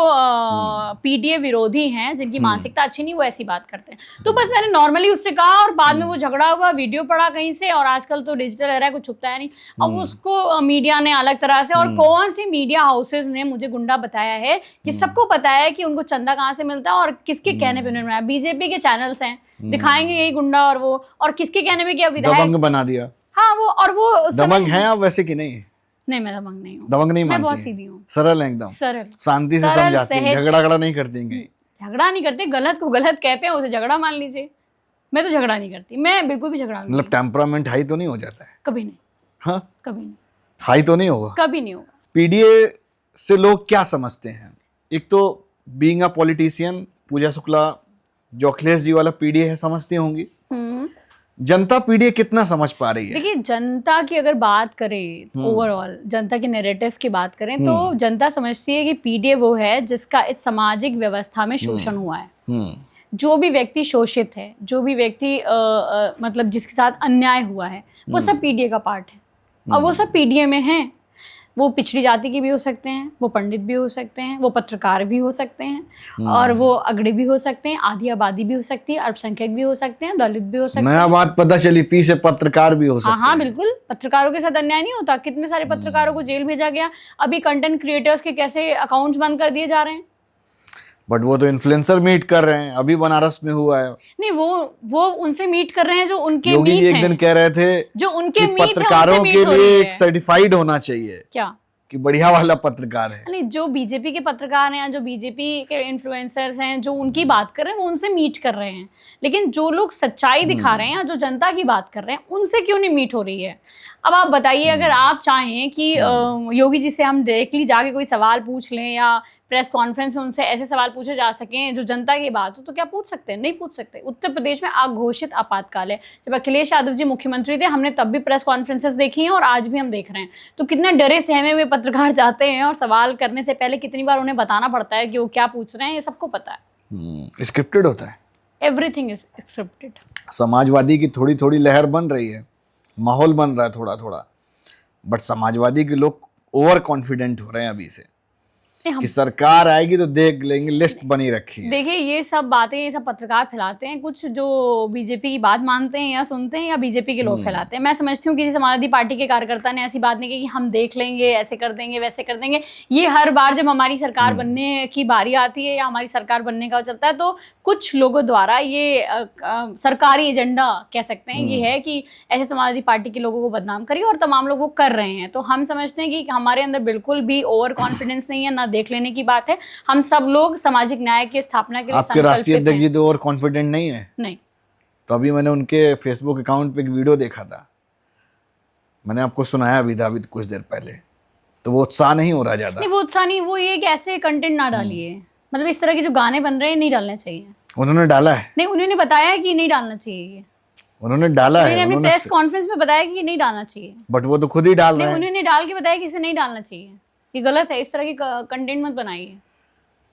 पीडीए विरोधी हैं, जिनकी मानसिकता अच्छी नहीं, वो ऐसी बात करते हैं। तो बस मैंने नॉर्मली उससे कहा, और बाद में वो झगड़ा हुआ, वीडियो पड़ा कहीं से, और आजकल तो डिजिटल एरा है, कुछ छुपता है नहीं। अब उसको मीडिया ने अलग तरह से, और कौन सी मीडिया हाउसेज ने मुझे गुंडा बताया है कि सबको पता है कि उनको चंदा कहाँ से मिलता है और किसके कहने पे उन्होंने बनाया। बीजेपी के चैनल्स हैं, दिखाएंगे यही गुंडा, और वो, और किसके कहने पे क्या विधायक दबंग बना दिया। हाँ वो, और वो दबंग है आप वैसे कि नहीं? नहीं, मैं दबंग नहीं हूँ। दबंग नहीं मैं मानती बहुत हैं? सीधी हूँ, सरल है एकदम, सरल, शांति से सरल, समझाती हैं, सहज। झगड़ा नहीं करती हैं कहीं? झगड़ा नहीं करते, गलत को गलत कहते हैं, उसे झगड़ा मान लीजिए। मैं तो झगड़ा नहीं करती, मैं बिल्कुल भी झगड़ा नहीं, मतलब टेम्परामेंट हाई तो नहीं हो जाता है? कभी नहीं, हाँ, कभी नहीं, हाई तो नहीं होगा? कभी नहीं होगा। पीडीए से लोग क्या समझते हैं? एक तो बीइंग अ पॉलिटिशियन, पूजा शुक्ला जो अखिलेश जी वाला पीडीए है समझती होंगी, जनता पीडीए कितना समझ पा रही है? देखिए, जनता की अगर बात करें, ओवरऑल जनता के नैरेटिव की बात करें, तो जनता समझती है कि पीडीए वो है जिसका इस सामाजिक व्यवस्था में शोषण हुआ है। जो भी व्यक्ति शोषित है, जो भी व्यक्ति मतलब जिसके साथ अन्याय हुआ है, वो सब पीडीए का पार्ट है, और वो सब पीडीए में हैं। वो पिछड़ी जाति के भी हो सकते हैं, वो पंडित भी हो सकते हैं, वो पत्रकार भी हो सकते हैं, और वो अगड़े भी हो सकते हैं, आधी आबादी भी हो सकती है, अल्पसंख्यक भी हो सकते हैं, दलित भी हो सकते हैं। नया बात पता चली, पी से पत्रकार भी हो सकते हाँ हाँ हैं। बिल्कुल, पत्रकारों के साथ अन्याय नहीं होता। कितने सारे पत्रकारों को जेल भेजा गया। अभी कंटेंट क्रिएटर्स के कैसे अकाउंट्स बंद कर दिए जा रहे हैं। बट वो तो इन्फ्लुएंसर मीट कर रहे हैं, अभी बनारस में हुआ है। नहीं, वो उनसे मीट कर रहे हैं जो उनके योगी मीट जी एक हैं, दिन कह रहे थे जो उनके कि मीट हैं, पत्रकारों उनसे के मीट हो लिए रही एक है। सर्टिफाइड होना चाहिए क्या कि बढ़िया वाला पत्रकार है। नहीं, जो बीजेपी के पत्रकार हैं, जो बीजेपी के इन्फ्लुएंसर्स हैं, जो उनकी बात कर रहे हैं, वो उनसे मीट कर रहे हैं। लेकिन जो लोग सच्चाई दिखा रहे हैं, या जो जनता की बात कर रहे हैं, उनसे क्यों नहीं मीट हो रही है? अब आप बताइए, अगर आप चाहें कि योगी जी से हम डायरेक्टली जाके कोई सवाल पूछ लें, या प्रेस कॉन्फ्रेंस में उनसे ऐसे सवाल पूछे जा सकें जो जनता की बात हो, तो क्या पूछ सकते हैं? नहीं पूछ सकते। उत्तर प्रदेश में अघोषित आपातकाल है। जब अखिलेश यादव जी मुख्यमंत्री थे, हमने तब भी प्रेस कॉन्फ्रेंसेस देखी हैं, और आज भी हम देख रहे हैं। तो कितने डरे सहमे हुए पत्रकार जाते हैं, और सवाल करने से पहले कितनी बार उन्हें बताना पड़ता है कि वो क्या पूछ रहे हैं। ये सबको पता है, स्क्रिप्टेड होता है, एवरीथिंग इज स्क्रिप्टेड। समाजवादी की थोड़ी थोड़ी लहर बन रही है, माहौल बन रहा है थोड़ा थोड़ा, बट समाजवादी के लोग ओवर कॉन्फिडेंट हो रहे हैं अभी से कि सरकार आएगी तो देख लेंगे, लिस्ट बनी रखी है। देखिए, ये सब बातें, ये सब पत्रकार फैलाते हैं, कुछ जो बीजेपी की बात मानते हैं या सुनते हैं, या बीजेपी के लोग फैलाते हैं। मैं समझती हूँ किसी समाजवादी पार्टी के कार्यकर्ता ने ऐसी बात नहीं की कि हम देख लेंगे, ऐसे कर देंगे, वैसे कर देंगे। ये हर बार जब हमारी सरकार बनने की बारी आती है, या हमारी सरकार बनने का चलता है, तो कुछ लोगों द्वारा ये सरकारी एजेंडा कह सकते हैं, ये है कि ऐसे समाजवादी पार्टी के लोगों को बदनाम करिए, और तमाम लोग वो कर रहे हैं। तो हम समझते हैं कि हमारे अंदर बिल्कुल भी ओवर कॉन्फिडेंस नहीं है, ना देख लेने की बात है। हम सब लोग सामाजिक न्याय की स्थापना के लिए आपके राष्ट्रीय अध्यक्ष जी तो ओवर कॉन्फिडेंट नहीं है? नहीं। तो अभी मैंने उनके फेसबुक अकाउंट पे एक वीडियो देखा था, मैंने आपको सुनाया भी था अभी कुछ देर पहले, तो वो उत्साह नहीं हो रहा ज्यादा? नहीं, वो उत्साह नहीं, वो ये कि ऐसे कंटेंट ना डालिए, मतलब इस तरह के जो गाने बन रहे हैं नहीं डालने चाहिए। उन्होंने डाला है? नहीं, उन्होंने बताया कि नहीं डालना चाहिए। उन्होंने डाला है, उन्होंने प्रेस कॉन्फ्रेंस में बताया कि नहीं डालना चाहिए, बट वो तो खुद ही डाल रहे हैं। उन्होंने डाल के बताया कि इसे नहीं डालना चाहिए, ये गलत है, इस तरह की कंटेंट मत बनाइए।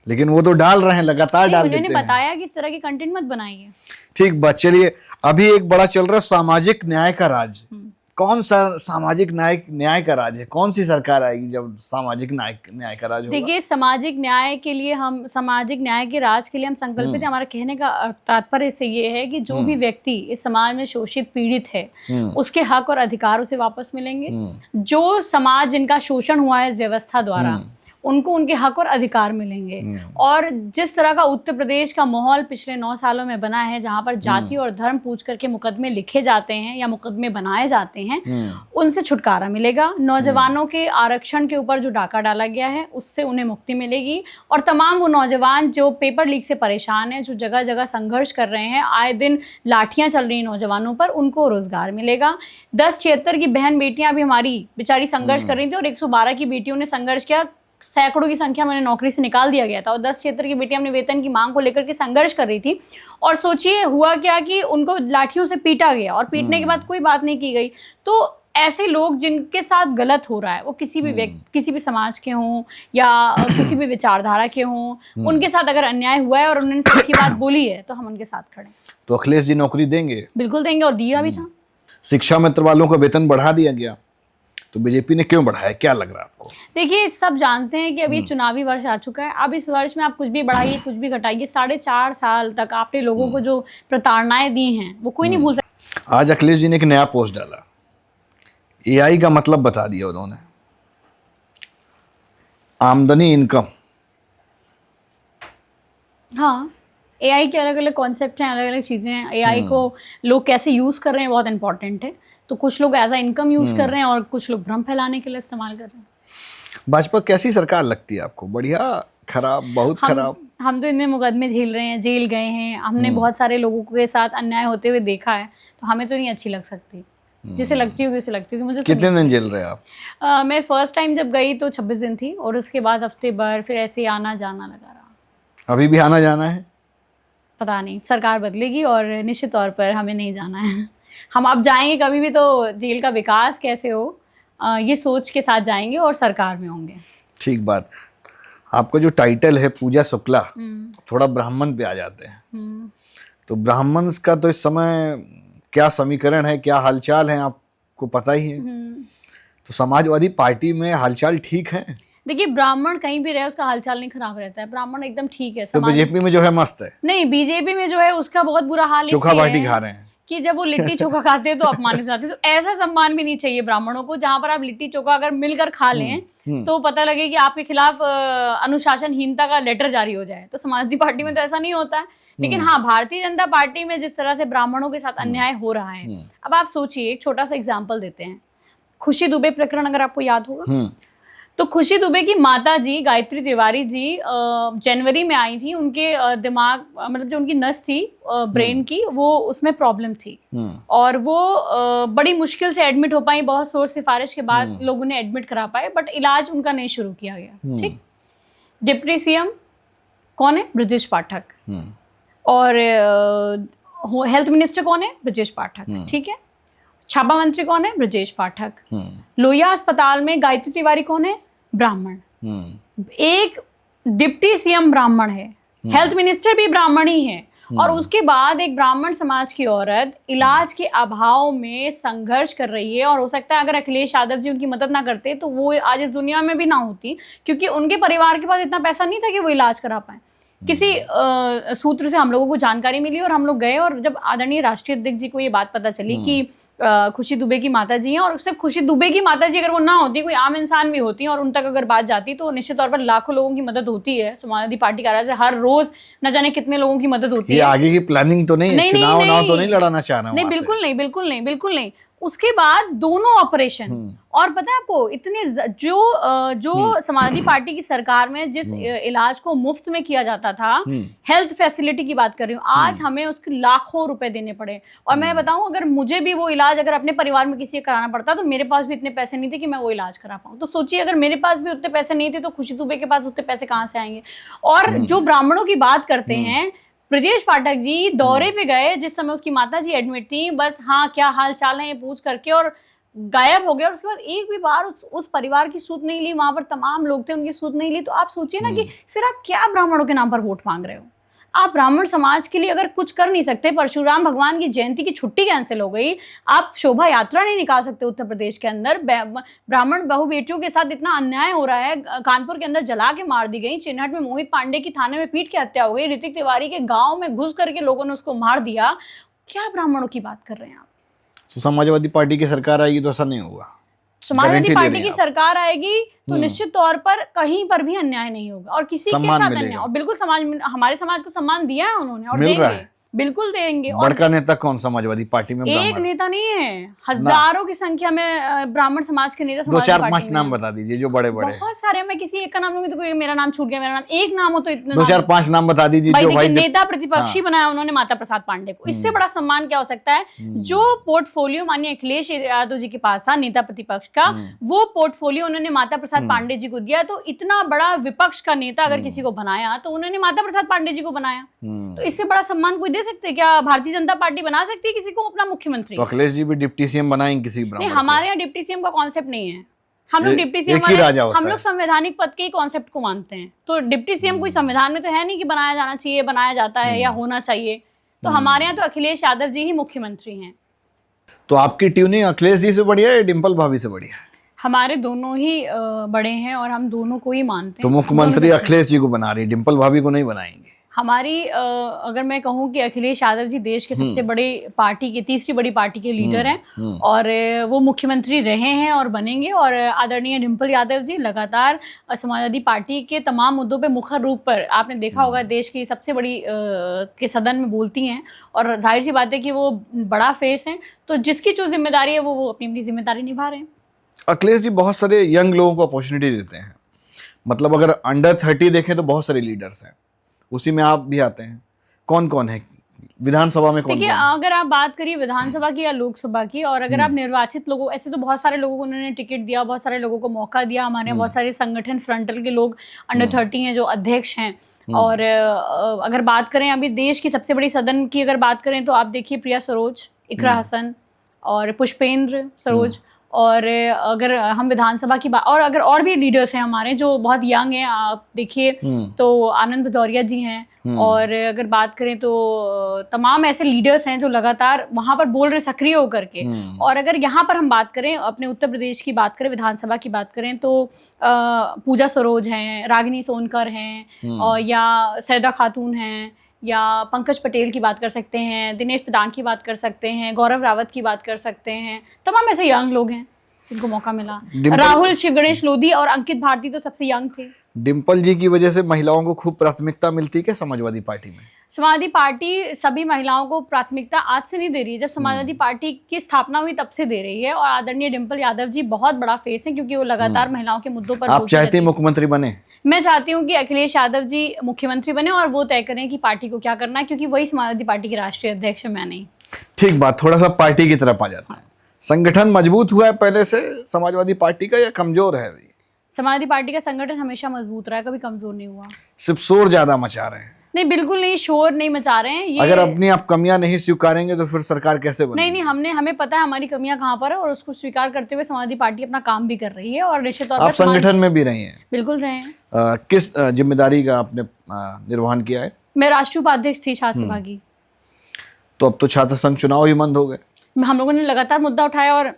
लेकिन वो तो डाल रहे हैं, लगातार डाल देते हैं। उन्होंने बताया कि इस तरह की कंटेंट मत बनाइए। ठीक बात। चलिए, अभी एक बड़ा चल रहा है सामाजिक न्याय का राज। कौन सा सामाजिक न्याय का राज है? कौन सी सरकार आएगी जब सामाजिक न्याय का राज होगा? देखिए, सामाजिक न्याय के लिए हम, सामाजिक न्याय के राज के लिए हम संकल्पित हैं। हमारा कहने का तात्पर्य इससे ये है कि जो भी व्यक्ति इस समाज में शोषित पीड़ित है, उसके हक और अधिकार उसे वापस मिलेंगे। जो समाज जिनका शोषण हुआ है इस व्यवस्था द्वारा, उनको उनके हक और अधिकार मिलेंगे। और जिस तरह का उत्तर प्रदेश का माहौल पिछले 9 सालों में बना है, जहां पर जाति और धर्म पूछ करके मुकदमे लिखे जाते हैं या मुकदमे बनाए जाते हैं, उनसे छुटकारा मिलेगा। नौजवानों के आरक्षण के ऊपर जो डाका डाला गया है, उससे उन्हें मुक्ति मिलेगी। और तमाम वो नौजवान जो पेपर लीक से परेशान हैं, जो जगह जगह संघर्ष कर रहे हैं, आए दिन लाठियां चल रही हैं नौजवानों पर, उनको रोजगार मिलेगा। 1076 की बहन बेटियां भी हमारी बेचारी संघर्ष कर रही थी, और 112 की बेटियों ने संघर्ष किया। सैकड़ों की संख्या में नौकरी से निकाल दिया गया था, और 1076 की बेटियां अपने वेतन की मांग को लेकर के संघर्ष कर रही थी। और सोचिए हुआ क्या कि उनको लाठियों से पीटा गया, और पीटने के बाद कोई बात नहीं की गई। तो ऐसे लोग जिनके साथ गलत हो रहा है, वो किसी भी व्यक्ति, किसी भी समाज के हों या किसी भी विचारधारा के हों, उनके साथ अगर अन्याय हुआ है और उन्होंने सच्ची बात बोली है, तो हम उनके साथ खड़े हैं। तो अखिलेश जी नौकरी देंगे? बिल्कुल देंगे, और दिया भी था। शिक्षा मित्र वालों का वेतन बढ़ा दिया गया, तो बीजेपी ने क्यों बढ़ाया, क्या लग रहा है आपको? देखिए, सब जानते हैं कि अभी चुनावी वर्ष आ चुका है। अब इस वर्ष में आप कुछ भी बढ़ाइए, कुछ भी घटाइए, 4.5 साल तक आपने लोगों को जो प्रताड़नाएं दी हैं वो कोई नहीं भूल सकता। आज अखिलेश जी ने एक नया पोस्ट डाला, एआई का मतलब बता दिया उन्होंने, आमदनी इनकम। हाँ, एआई के अलग अलग कॉन्सेप्ट हैं, अलग अलग चीज़ें हैं। एआई को लोग कैसे यूज़ कर रहे हैं बहुत इंपॉर्टेंट है। तो कुछ लोग एज अ इनकम यूज़ कर रहे हैं और कुछ लोग भ्रम फैलाने के लिए इस्तेमाल कर रहे हैं। भाजपा कैसी सरकार लगती है आपको? बढ़िया, खराब, बहुत खराब? हम तो इतने मुकदमे झेल रहे हैं, जेल गए हैं, हमने बहुत सारे लोगों के साथ अन्याय होते हुए देखा है, तो हमें तो नहीं अच्छी लग सकती। जिसे लगती होगी उसे लगती होगी, मुझे तो कितने दिन जेल रहे आप? मैं फर्स्ट टाइम जब गई तो 26 दिन थी और उसके बाद हफ्ते भर, फिर ऐसे ही आना जाना लगा रहा। अभी भी आना जाना है? पता नहीं, सरकार बदलेगी और निश्चित तौर पर हमें नहीं जाना है। हम अब जाएंगे कभी भी तो जेल का विकास कैसे हो ये सोच के साथ जाएंगे और सरकार में होंगे। ठीक बात। आपका जो टाइटल है पूजा शुक्ला, थोड़ा ब्राह्मण पे आ जाते हैं, तो ब्राह्मण का तो इस समय क्या समीकरण है, क्या हालचाल है, आपको पता ही है। तो समाजवादी पार्टी में हालचाल ठीक है? देखिए, ब्राह्मण कहीं भी रहे उसका हालचाल नहीं खराब रहता है, ब्राह्मण एकदम ठीक है। तो बीजेपी में जो है मस्त है? नहीं, बीजेपी में जो है उसका बहुत बुरा हाल चोखा बाटी खा रहे हैं कि जब वो लिट्टी चोखा खाते हैं तो अपमानित जाते हैं। तो ऐसा सम्मान भी नहीं चाहिए ब्राह्मणों को, जहां पर आप लिट्टी चोखा अगर मिलकर खा लें तो पता लगे कि आपके खिलाफ अनुशासनहीनता का लेटर जारी हो जाए। तो समाजवादी पार्टी में तो ऐसा नहीं होता है। लेकिन हाँ, भारतीय जनता पार्टी में जिस तरह से ब्राह्मणों के साथ अन्याय हो रहा है, अब आप सोचिए, एक छोटा सा एग्जाम्पल देते हैं। खुशी दुबे प्रकरण अगर आपको याद होगा, तो खुशी दुबे की माता जी गायत्री तिवारी जी जनवरी में आई थी। उनके दिमाग मतलब जो उनकी नस थी ब्रेन की, वो उसमें प्रॉब्लम थी और वो बड़ी मुश्किल से एडमिट हो पाई। बहुत सोच सिफारिश के बाद लोग उन्हें एडमिट करा पाए, बट इलाज उनका नहीं शुरू किया गया। ठीक, डिप्टी सीएम कौन है? ब्रजेश पाठक। और हेल्थ मिनिस्टर कौन है? ब्रजेश पाठक। ठीक है, छापा मंत्री कौन है? ब्रजेश पाठक। लोहिया अस्पताल में गायत्री तिवारी कौन है? ब्राह्मण। एक डिप्टी सीएम ब्राह्मण है, हेल्थ मिनिस्टर भी ब्राह्मण ही है, और उसके बाद एक ब्राह्मण समाज की औरत इलाज के अभाव में संघर्ष कर रही है। और हो सकता है अगर अखिलेश यादव जी उनकी मदद ना करते तो वो आज इस दुनिया में भी ना होती, क्योंकि उनके परिवार के पास इतना पैसा नहीं था कि वो इलाज करा पाए। किसी सूत्र से हम लोगों को जानकारी मिली और हम लोग गए, और जब आदरणीय राष्ट्रीय अध्यक्ष जी को ये बात पता चली कि खुशी दुबे की माताजी हैं, और सिर्फ खुशी दुबे की माताजी अगर वो ना होती, कोई आम इंसान भी होती और उन तक अगर बात जाती, तो निश्चित तौर पर लाखों लोगों की मदद होती है। समाजवादी पार्टी कार्यालय से हर रोज न जाने कितने लोगों की मदद होती है। ये आगे की प्लानिंग तो नहीं है? चुनाव तो नहीं लड़ाना चाह रहा? नहीं, बिल्कुल नहीं, बिल्कुल नहीं, बिल्कुल नहीं। उसके बाद दोनों ऑपरेशन, और पता है आपको, इतने जो समाजवादी पार्टी की सरकार में जिस इलाज को मुफ्त में किया जाता था, हेल्थ फैसिलिटी की बात कर रही हूँ, आज हमें उसके लाखों रुपए देने पड़े। और मैं बताऊं, अगर मुझे भी वो इलाज अगर अपने परिवार में किसी कराना पड़ता तो मेरे पास भी इतने पैसे नहीं थे कि मैं वो इलाज करा पाऊँ। तो सोचिए, अगर मेरे पास भी उतने पैसे नहीं थे तो खुशी दुबे के पास उतने पैसे कहाँ से आएंगे? और जो ब्राह्मणों की बात करते हैं, ब्रजेश पाठक जी दौरे पे गए जिस समय उसकी माताजी एडमिट थी, बस हाँ क्या हाल चाल है ये पूछ करके और गायब हो गया। और उसके बाद एक भी बार उस परिवार की सूद नहीं ली। वहां पर तमाम लोग थे, उनकी सूद नहीं ली। तो आप सोचिए ना कि फिर आप क्या ब्राह्मणों के नाम पर वोट मांग रहे हो? आप ब्राह्मण समाज के लिए अगर कुछ कर नहीं सकते, परशुराम भगवान की जयंती की छुट्टी कैंसिल हो गई, आप शोभा यात्रा नहीं निकाल सकते उत्तर प्रदेश के अंदर, ब्राह्मण बहु बेटियों के साथ इतना अन्याय हो रहा है, कानपुर के अंदर जला के मार दी गई, चिन्हट में मोहित पांडे की थाने में पीट के हत्या हो गई, ऋतिक तिवारी के गाँव में घुस करके लोगों ने उसको मार दिया। क्या ब्राह्मणों की बात कर रहे हैं आप? तो समाजवादी पार्टी की सरकार आएगी तो ऐसा नहीं होगा? समाजवादी पार्टी की सरकार आएगी तो निश्चित तौर पर कहीं पर भी अन्याय नहीं होगा और किसी के साथ अन्याय, और बिल्कुल हमारे समाज को सम्मान दिया है उन्होंने और देंगे, बिल्कुल देंगे। बड़का नेता कौन समाजवादी पार्टी में? एक नेता नहीं है, हजारों की संख्या में ब्राह्मण समाज के नेता। 2-4-5 नाम बता दीजिए जो बड़े बड़े। बहुत सारे, मैं किसी एक का नाम लूंगी तो कोई मेरा नाम छूट गया, मेरा नाम एक नाम हो तो इतने 2-4-5 नाम बता दीजिए जो भाई नेता प्रतिपक्षी बनाया उन्होंने माता प्रसाद पांडे को। इससे बड़ा सम्मान क्या हो सकता है? जो पोर्टफोलियो माननीय अखिलेश यादव जी के पास था नेता प्रतिपक्ष का, वो पोर्टफोलियो उन्होंने माता प्रसाद पांडे जी को दिया। तो इतना बड़ा विपक्ष का नेता अगर किसी को बनाया तो उन्होंने माता प्रसाद पांडे जी को बनाया। तो इससे बड़ा सम्मान कोई दे सकते? क्या भारतीय जनता पार्टी बना सकती है किसी को अपना मुख्यमंत्री? तो अखिलेश जी भी डिप्टी सीएम बनाएंगे किसी ब्राह्मण? नहीं, हमारे यहाँ डिप्टी सीएम का कॉन्सेप्ट नहीं है। हम लोग डिप्टी सीएम वाले, हम लोग संवैधानिक पद के कॉन्सेप्ट को मानते हैं। तो डिप्टी सीएम कोई संविधान में तो है नहीं कि बनाया जाना चाहिए, बनाया जाता है या होना चाहिए। तो हमारे यहाँ तो अखिलेश यादव जी ही मुख्यमंत्री हैं। तो आपकी ट्यूनिंग अखिलेश जी से बढ़िया है या डिम्पल भाभी से बढ़िया है? हमारे दोनों ही बड़े हैं और हम दोनों को ही मानते तो हैं। मुख्यमंत्री अखिलेश जी को बना रही, डिम्पल भाभी को नहीं बनाएंगे? हमारी अगर मैं कहूँ कि अखिलेश यादव जी देश के सबसे बड़े पार्टी के, तीसरी बड़ी पार्टी के लीडर हैं और वो मुख्यमंत्री रहे हैं और बनेंगे। और आदरणीय डिम्पल यादव जी लगातार समाजवादी पार्टी के तमाम मुद्दों पे मुखर रूप पर, आपने देखा होगा, देश की सबसे बड़ी के सदन में बोलती हैं और जाहिर सी बात है कि वो बड़ा फेस हैं। तो जिसकी जो जिम्मेदारी है वो अपनी अपनी जिम्मेदारी निभा रहे हैं। अखिलेश जी बहुत सारे यंग लोगों को अपॉर्चुनिटी देते हैं, मतलब अगर अंडर 30 देखें तो बहुत सारे लीडर्स हैं, उसी में आप भी आते हैं। कौन कौन है विधानसभा में? कौन देखिए, कौन है? अगर आप बात करिए विधानसभा की या लोकसभा की, और अगर आप निर्वाचित लोगों, ऐसे तो बहुत सारे लोगों को उन्होंने टिकट दिया, बहुत सारे लोगों को मौका दिया। हमारे यहाँ बहुत सारे संगठन फ्रंटल के लोग अंडर 30 हैं जो अध्यक्ष हैं। और अगर बात करें अभी देश की सबसे बड़ी सदन की अगर बात करें तो आप देखिए प्रिया सरोज, इकरा हसन और पुष्पेंद्र सरोज। और अगर हम विधानसभा की बात, और अगर और भी लीडर्स हैं हमारे जो बहुत यंग हैं, आप देखिए तो आनंद भदौरिया जी हैं। और अगर बात करें तो तमाम ऐसे लीडर्स हैं जो लगातार वहां पर बोल रहे हैं सक्रिय होकर के। और अगर यहाँ पर हम बात करें अपने उत्तर प्रदेश की बात करें, विधानसभा की बात करें तो पूजा सरोज हैं, रागिनी सोनकर हैं, और या सैदा खातून हैं, या पंकज पटेल की बात कर सकते हैं, दिनेश प्रधान की बात कर सकते हैं, गौरव रावत की बात कर सकते हैं। तमाम ऐसे यंग लोग हैं जिनको मौका मिला। राहुल शिव गणेश लोधी और अंकित भारती तो सबसे यंग थे। डिम्पल जी की वजह से महिलाओं को खूब प्राथमिकता मिलती है क्या समाजवादी पार्टी में? समाजवादी पार्टी सभी महिलाओं को प्राथमिकता आज से नहीं दे रही है, जब समाजवादी पार्टी की स्थापना हुई तब से दे रही है। और आदरणीय डिम्पल यादव जी बहुत बड़ा फेस है क्योंकि वो लगातार महिलाओं के मुद्दों पर आप चाहते हैं मुख्यमंत्री बने? मैं चाहती हूँ कि अखिलेश यादव जी मुख्यमंत्री बने और वो तय करें कि पार्टी को क्या करना है, क्योंकि वही समाजवादी पार्टी के राष्ट्रीय अध्यक्ष है, मैं नहीं। ठीक बात, थोड़ा सा पार्टी की तरफ आ जाता है। संगठन मजबूत हुआ है पहले से समाजवादी पार्टी का या कमजोर है अभी? समाजवादी पार्टी का संगठन हमेशा मजबूत रहा है, कभी कमजोर नहीं हुआ। सिर्फ शोर ज्यादा मचा रहे हैं? नहीं, बिल्कुल नहीं, शोर नहीं मचा रहे हैं। ये अगर अपनी आप कमियां नहीं स्वीकारेंगे तो फिर सरकार कैसे बनेगी? नहीं, हमें पता है हमारी कमियां कहाँ पर है और उसको स्वीकार करते हुए समाजवादी पार्टी अपना काम भी कर रही है। और निश्चित तौर पर आप संगठन में भी रही हैं? बिल्कुल रहे हैं। किस जिम्मेदारी का आपने निर्वहन किया है? मैं राष्ट्रीय उपाध्यक्ष थी छात्र सभा की। तो अब तो छात्र संघ चुनाव ही बंद हो गए। हम लोगों ने लगातार मुद्दा उठाया और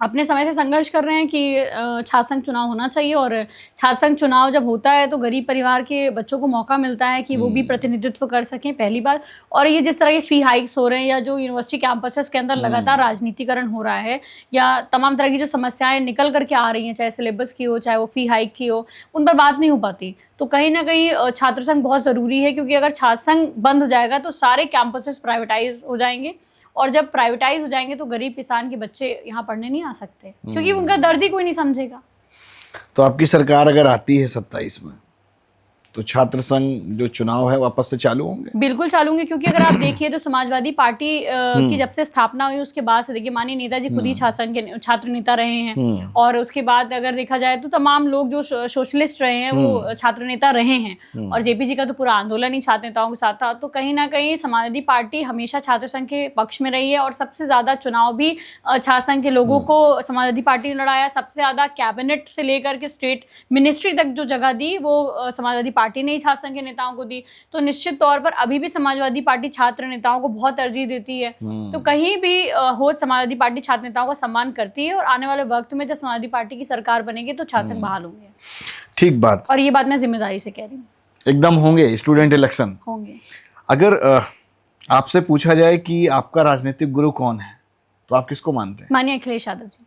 अपने समय से संघर्ष कर रहे हैं कि छात्र संघ चुनाव होना चाहिए। और छात्र संघ चुनाव जब होता है तो गरीब परिवार के बच्चों को मौका मिलता है कि वो भी प्रतिनिधित्व कर सकें, पहली बात। और ये जिस तरह के फी हाइक्स हो रहे हैं या जो यूनिवर्सिटी कैंपसेस के अंदर लगातार राजनीतिकरण हो रहा है, या तमाम तरह की जो समस्याएं निकल करके आ रही हैं, चाहे सिलेबस की हो, चाहे वो फी हाइक की हो, उन पर बात नहीं हो पाती। तो कहीं ना कहीं छात्र संघ बहुत ज़रूरी है, क्योंकि अगर छात्र संघ बंद हो जाएगा तो सारे कैंपसेस प्राइवेटाइज हो जाएंगे। और जब प्राइवेटाइज हो जाएंगे तो गरीब किसान के बच्चे यहाँ पढ़ने नहीं आ सकते, क्योंकि उनका दर्द ही कोई नहीं समझेगा। तो आपकी सरकार अगर आती है 27 में तो छात्र संघ जो चुनाव है वापस से चालू होंगे? बिल्कुल चालू होंगे, क्योंकि अगर आप देखिए तो समाजवादी पार्टी की जब से स्थापना हुई उसके बाद से देखिए माननीय नेताजी खुद ही छात्र संघ के छात्र नेता रहे हैं। और उसके बाद अगर देखा जाए तो तमाम लोग जो सोशलिस्ट रहे हैं वो छात्र नेता रहे हैं। और जेपी जी का तो पूरा आंदोलन ही छात्र नेताओं के साथ था। तो कहीं ना कहीं समाजवादी पार्टी हमेशा छात्र संघ के पक्ष में रही है और सबसे ज्यादा चुनाव भी छात्र संघ के लोगों को समाजवादी पार्टी ने लड़ाया। सबसे ज्यादा कैबिनेट से लेकर के स्टेट मिनिस्ट्री तक जो जगह दी वो समाजवादी पार्टी ने ही छात्र संघ के नेताओं को दी। तो निश्चित तौर पर अभी भी समाजवादी पार्टी छात्र नेताओं को बहुत तरजीह देती है। तो कहीं भी हो समाजवादी पार्टी छात्र नेताओं का सम्मान करती है। और आने वाले वक्त में जब समाजवादी पार्टी की सरकार बनेगी तो छात्र संघ बहाल होंगे। ठीक बात। और ये बात मैं जिम्मेदारी से कह रही हूँ। एकदम होंगे, स्टूडेंट इलेक्शन होंगे। अगर आपसे पूछा जाए कि आपका राजनीतिक गुरु कौन है तो आप किसको मानते हैं? माननीय अखिलेश यादव जी।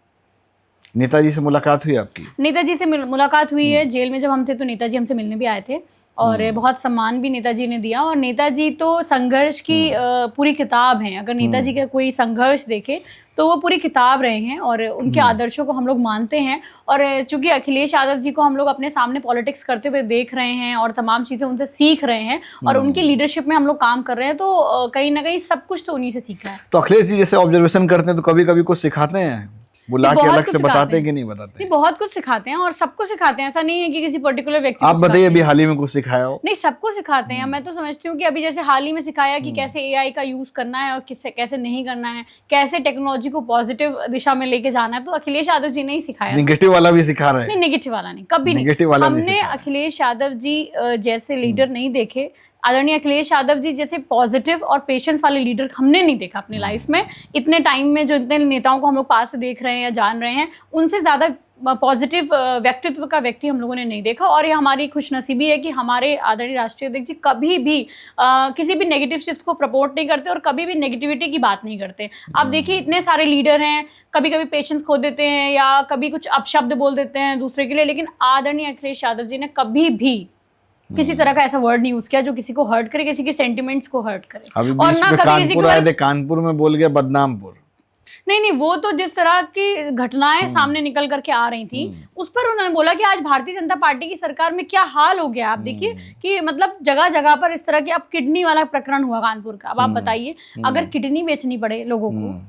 नेताजी से मुलाकात हुई आपकी? नेताजी से मुलाकात हुई है। जेल में जब हम थे तो नेताजी हमसे मिलने भी आए थे और बहुत सम्मान भी नेताजी ने दिया। और नेताजी तो संघर्ष की पूरी किताब हैं। अगर नेताजी का कोई संघर्ष देखे तो वो पूरी किताब रहे हैं और उनके आदर्शों को हम लोग मानते हैं। और चूंकि अखिलेश यादव जी को हम लोग अपने सामने पॉलिटिक्स करते हुए देख रहे हैं और तमाम चीज़ें उनसे सीख रहे हैं और उनकी लीडरशिप में हम लोग काम कर रहे हैं, तो कहीं ना कहीं सब कुछ तो उन्हीं से सीखा है। तो अखिलेश जी जैसे ऑब्जर्वेशन करते हैं तो कभी कभी कुछ सिखाते हैं, बुला के अलग से बताते हैं कि नहीं बताते? नहीं, बहुत कुछ सिखाते हैं और सबको सिखाते हैं। ऐसा नहीं है कि किसी पर्टिकुलर व्यक्ति आप बताइए अभी हाल ही में कुछ सिखाया हो? नहीं, सबको सिखाते हैं। मैं तो समझती हूँ कि अभी जैसे हाल ही में सिखाया कि कैसे एआई का यूज करना है और कैसे नहीं करना है, कैसे टेक्नोलॉजी को पॉजिटिव दिशा में लेके जाना है, तो अखिलेश यादव जी ने ही सिखाया। नेगेटिव वाला भी सिखा रहे हैं? नहीं, नेगेटिव वाला नहीं, कभी नहीं। हमने अखिलेश यादव जी जैसे लीडर नहीं देखे आदरणीय अखिलेश यादव जी जैसे पॉजिटिव और पेशेंस वाले लीडर हमने नहीं देखा अपनी लाइफ में। इतने टाइम में जो इतने नेताओं को हम लोग पास से देख रहे हैं या जान रहे हैं, उनसे ज़्यादा पॉजिटिव व्यक्तित्व का व्यक्ति हम लोगों ने नहीं देखा। और ये हमारी खुशनसीबी है कि हमारे आदरणीय राष्ट्रीय अध्यक्ष जी कभी भी किसी भी नेगेटिव शिफ्ट को प्रपोर्ट नहीं करते और कभी भी नेगेटिविटी की बात नहीं करते। आप देखिए इतने सारे लीडर हैं, कभी कभी पेशेंस खो देते हैं या कभी कुछ अपशब्द बोल देते हैं दूसरे के लिए, लेकिन आदरणीय अखिलेश यादव जी ने कभी भी किसी तरह का ऐसा वर्ड नहीं यूज किया जो किसी को हर्ट करे, किसी के सेंटिमेंट्स को हर्ट करे। अभी और बीच ना में कभी किसी कानपुर आए को थे, कानपुर में बोल गया बदनामपुर। नहीं, वो तो जिस तरह की घटनाएं सामने निकल करके आ रही थी उस पर उन्होंने बोला कि आज भारतीय जनता पार्टी की सरकार में क्या हाल हो गया। आप देखिए कि मतलब जगह जगह पर इस तरह की, अब किडनी वाला प्रकरण हुआ कानपुर का, अब आप बताइए अगर किडनी बेचनी पड़े लोगों को,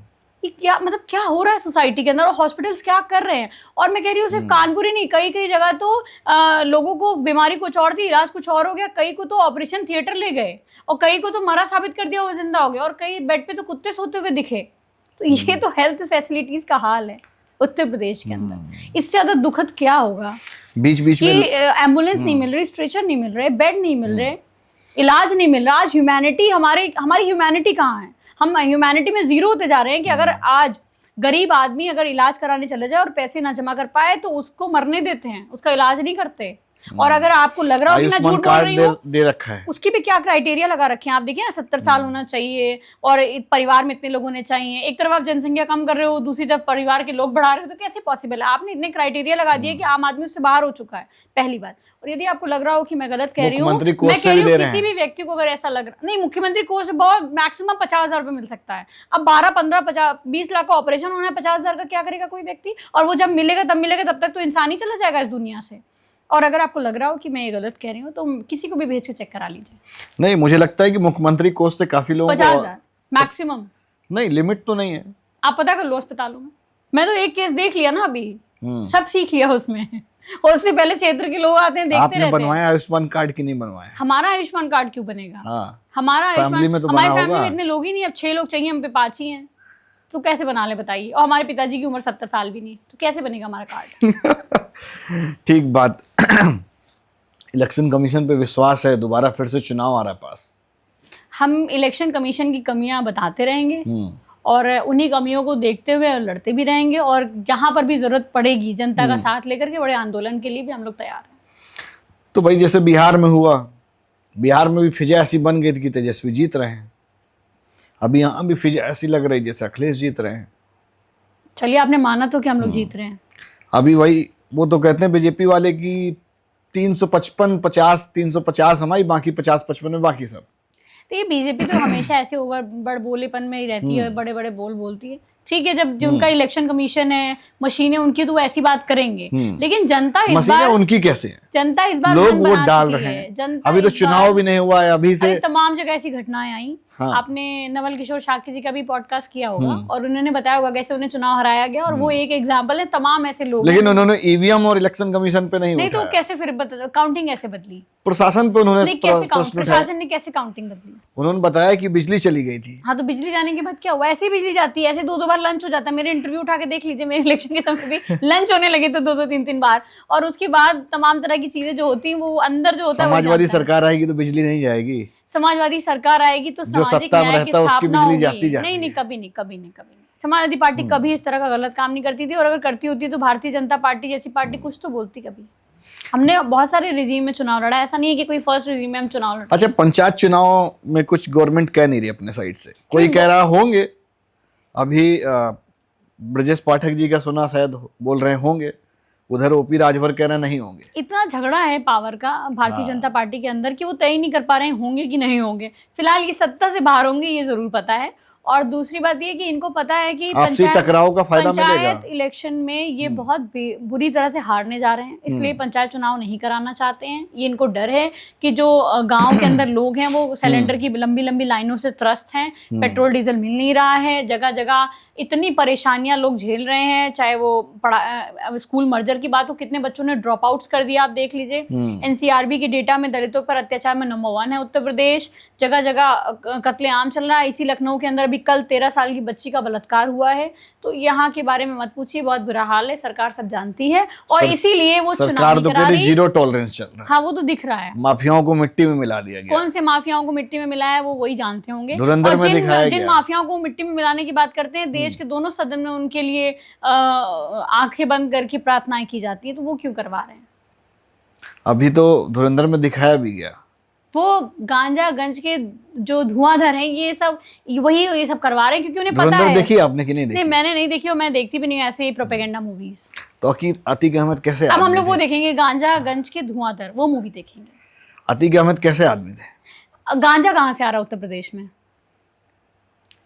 ये क्या मतलब क्या हो रहा है सोसाइटी के अंदर और हॉस्पिटल्स क्या कर रहे हैं। और मैं कह रही हूँ सिर्फ कानपुर ही नहीं, कई कई जगह तो लोगों को बीमारी कुछ और थी, इलाज कुछ और हो गया, कई को तो ऑपरेशन थिएटर ले गए और कई को तो मरा साबित कर दिया वो जिंदा हो गया और कई बेड पे तो कुत्ते सोते हुए दिखे। तो ये तो हेल्थ फैसिलिटीज का हाल है उत्तर प्रदेश के अंदर। इससे ज्यादा दुखद क्या होगा बीच बीच कि में एम्बुलेंस नहीं मिल रही, स्ट्रेचर नहीं मिल रहे, बेड नहीं मिल रहे, इलाज नहीं मिल रहा। आज ह्यूमैनिटी, हमारी ह्यूमैनिटी कहाँ है? हम ह्यूमैनिटी में जीरो होते जा रहे हैं कि अगर आज गरीब आदमी अगर इलाज कराने चले जाए और पैसे ना जमा कर पाए तो उसको मरने देते हैं, उसका इलाज नहीं करते। और अगर आपको लग रहा हो कि मैं झूठ बोल रही हूँ, दे रखा है, उसकी भी क्या क्राइटेरिया लगा रखे हैं आप देखिए ना, 70 साल होना चाहिए और परिवार में इतने लोग होने चाहिए। एक तरफ आप जनसंख्या कम कर रहे हो, दूसरी तरफ परिवार के लोग बढ़ा रहे हो, तो कैसे पॉसिबल है? आपने इतने क्राइटेरिया लगा दिए कि आम आदमी उससे बाहर हो चुका है, पहली बात। और यदि आपको लग रहा हो कि मैं गलत कह रही हूँ, मैं कह रही हूँ किसी भी व्यक्ति को अगर ऐसा लग रहा, नहीं, मुख्यमंत्री कोष बहुत मैक्सिमम 50,000 रुपये मिल सकता है। अब 12, 15, 50, 20 लाख का ऑपरेशन होना है, 50,000 का क्या करेगा कोई व्यक्ति? और वो जब मिलेगा तब मिलेगा, तब तक तो इंसान ही चला जाएगा इस दुनिया से। और अगर आपको लग रहा हो कि मैं ये गलत कह रही हूँ तो किसी को भी भेज के चेक करा लीजिए। नहीं, मुझे लगता है कि मुख्यमंत्री कोष से काफी लोगों को 50,000 मैक्सिमम, नहीं लिमिट तो नहीं है। आप पता कर लो अस्पतालों में। मैं तो एक केस देख लिया ना अभी, सब सीख लिया उसमें। और उससे पहले क्षेत्र के लोग आते हैं, देखते रहते हैं। आपने बनवाया आयुष्मान कार्ड की नहीं बनवाया? हमारा आयुष्मान कार्ड क्यों बनेगा? हाँ, हमारा फैमिली में तो हमारी बना फैमिली में होगा। इतने लोग ही नहीं, अब 6 लोग चाहिए, हम पे 5 ही हैं, तो कैसे बना ले बताइए? और हमारे पिताजी की उम्र 70 साल भी नहीं, तो कैसे बनेगा हमारा कार्ड? ठीक बात। इलेक्शन कमीशन पे विश्वास है, दोबारा फिर से चुनाव आ रहा है पास। हम इलेक्शन कमीशन की कमियां बताते रहेंगे और उन्हीं कमियों को देखते हुए लड़ते भी रहेंगे, और जहां पर भी जरूरत पड़ेगी जनता का साथ लेकर के बड़े आंदोलन के लिए भी हम लोग तैयार हैं। तो भाई जैसे बिहार में हुआ, बिहार में भी फिजा ऐसी बन गई थी कि तेजस्वी जीत रहे हैं। अभी यहाँ भी फिजा ऐसी लग रही जैसे अखिलेश जीत रहे हैं। चलिए, आपने माना तो कि हम लोग जीत रहे हैं। अभी वही वो तो कहते हैं बीजेपी वाले की 350 हमारी, बाकी 50-55 में बाकी सब। तो ये बीजेपी तो हमेशा ऐसे ओवर बड़ बोलेपन में ही रहती है, बड़े बड़े बोल बोलती है। ठीक है, जब जो उनका इलेक्शन कमीशन है, मशीनें उनकी, तो वो ऐसी बात करेंगे, लेकिन जनता इस बार, उनकी कैसे है? जनता इस बार लोग मन वोट बना डाल चुकी रहे है। हैं। जनता अभी तो इस चुनाव बार, भी नहीं हुआ है अभी से। तमाम जगह ऐसी घटनाएं आई। हाँ। आपने नवल किशोर शाक्य जी का भी पॉडकास्ट किया होगा और उन्होंने बताया होगा कैसे उन्हें चुनाव हराया गया, और वो एक एग्जाम्पल है। तमाम ऐसे लोग, लेकिन उन्होंने ईवीएम और इलेक्शन कमीशन पे नहीं नहीं तो उठाया। कैसे फिर काउंटिंग कैसे बदली? प्रशासन पे उन्होंने नहीं, कैसे प्रश्न उठाया। प्रशासन ने कैसे काउंटिंग बदली? उन्होंने बताया कि बिजली चली गई थी। हाँ, तो बिजली जाने के बाद क्या हुआ? ऐसे ही बिजली जाती है, ऐसे 2-2 बार लंच हो जाता है। मेरे इंटरव्यू उठा के देख लीजिए, मेरे इलेक्शन के समय भी लंच होने लगे तो 2-2, 3-3 बार। और उसके बाद तमाम तरह की चीजें जो होती हैं वो अंदर जो होता है, समाजवादी सरकार आएगी तो बिजली नहीं जाएगी। समाजवादी सरकार आएगी तो सामाजिक सत्ता में न्याय की रहता है उसकी स्थापना बिजली होगी। जाती जाती नहीं, है। कभी नहीं। समाजवादी पार्टी कभी इस तरह का गलत काम नहीं करती थी, और अगर करती होती तो भारतीय जनता पार्टी जैसी पार्टी कुछ तो बोलती कभी। हमने बहुत सारे रिजीम में चुनाव लड़ा, ऐसा नहीं है कि कोई फर्स्ट रिजीम में हम चुनाव लड़ा। अच्छा, पंचायत चुनाव में कुछ गवर्नमेंट कह नहीं रही अपने साइड से, कोई कह रहा होंगे। अभी ब्रजेश पाठक जी का सुना, शायद बोल रहे होंगे। उधर ओपी राजभर कह रहे नहीं होंगे। इतना झगड़ा है पावर का भारतीय जनता पार्टी के अंदर कि वो तय नहीं कर पा रहे हैं होंगे कि नहीं होंगे। फिलहाल ये सत्ता से बाहर होंगे, ये जरूर पता है। और दूसरी बात ये कि इनको पता है कि आपसी टकराव का फायदा मिलेगा। पंचायत इलेक्शन में ये बहुत बुरी तरह से हारने जा रहे हैं, इसलिए पंचायत चुनाव नहीं कराना चाहते हैं। ये इनको डर है कि जो गांव के अंदर लोग हैं वो सिलेंडर की लंबी लंबी लाइनों से त्रस्त हैं, पेट्रोल डीजल मिल नहीं रहा है, जगह जगह इतनी परेशानियां लोग झेल रहे हैं। चाहे वो स्कूल मर्जर की बात हो, कितने बच्चों ने ड्रॉप आउट्स कर दिया आप देख लीजिए। एनसीआरबी के डेटा में दलितों पर अत्याचार में नंबर 1 है उत्तर प्रदेश। जगह जगह कत्लेआम चल रहा है। इसी लखनऊ के अंदर अभी कल 13 साल की बच्ची का बलात्कार हुआ है, तो यहाँ के बारे में मत पूछिए, बहुत बुरा हाल है, सरकार सब जानती है और इसीलिए वो चुनाव सरकार तो नहीं करा कह रही रही। 0 टॉलरेंस चल रहा है। हाँ, वो तो दिख रहा है, माफियाओं को मिट्टी में मिला दिया गया। कौन से माफियाओं को मिट्टी में मिलाया है वो वही जानते होंगे। धुरंधर और में दिखाया जिन गया। माफियाओं को मिट्टी में मिलाने की बात करते हैं, देश के दोनों सदन में उनके लिए आंखें बंद करके प्रार्थनाएं की जाती है, तो वो क्यों करवा रहे हैं? अभी तो धुरंधर में दिखाया भी गया। वो गांजा गंज के जो धुआंधर हैं, ये सब वही ये सब करवा रहे हैं, क्योंकि उन्हें पता धुरंधर है। देखी आपने कि नहीं नहीं, देखी? मैंने नहीं देखी और मैं देखती भी नहीं हूँ ऐसे ही प्रोपेगेंडा मूवीज। तो अतीक अहमद कैसे अब हम आदमी लोग वो थे? देखेंगे, गांजा गंज के धुआंधर, वो मूवी देखेंगे। अतीक अहमद कैसे आदमी थे? गांजा कहाँ से आ रहा है उत्तर प्रदेश में?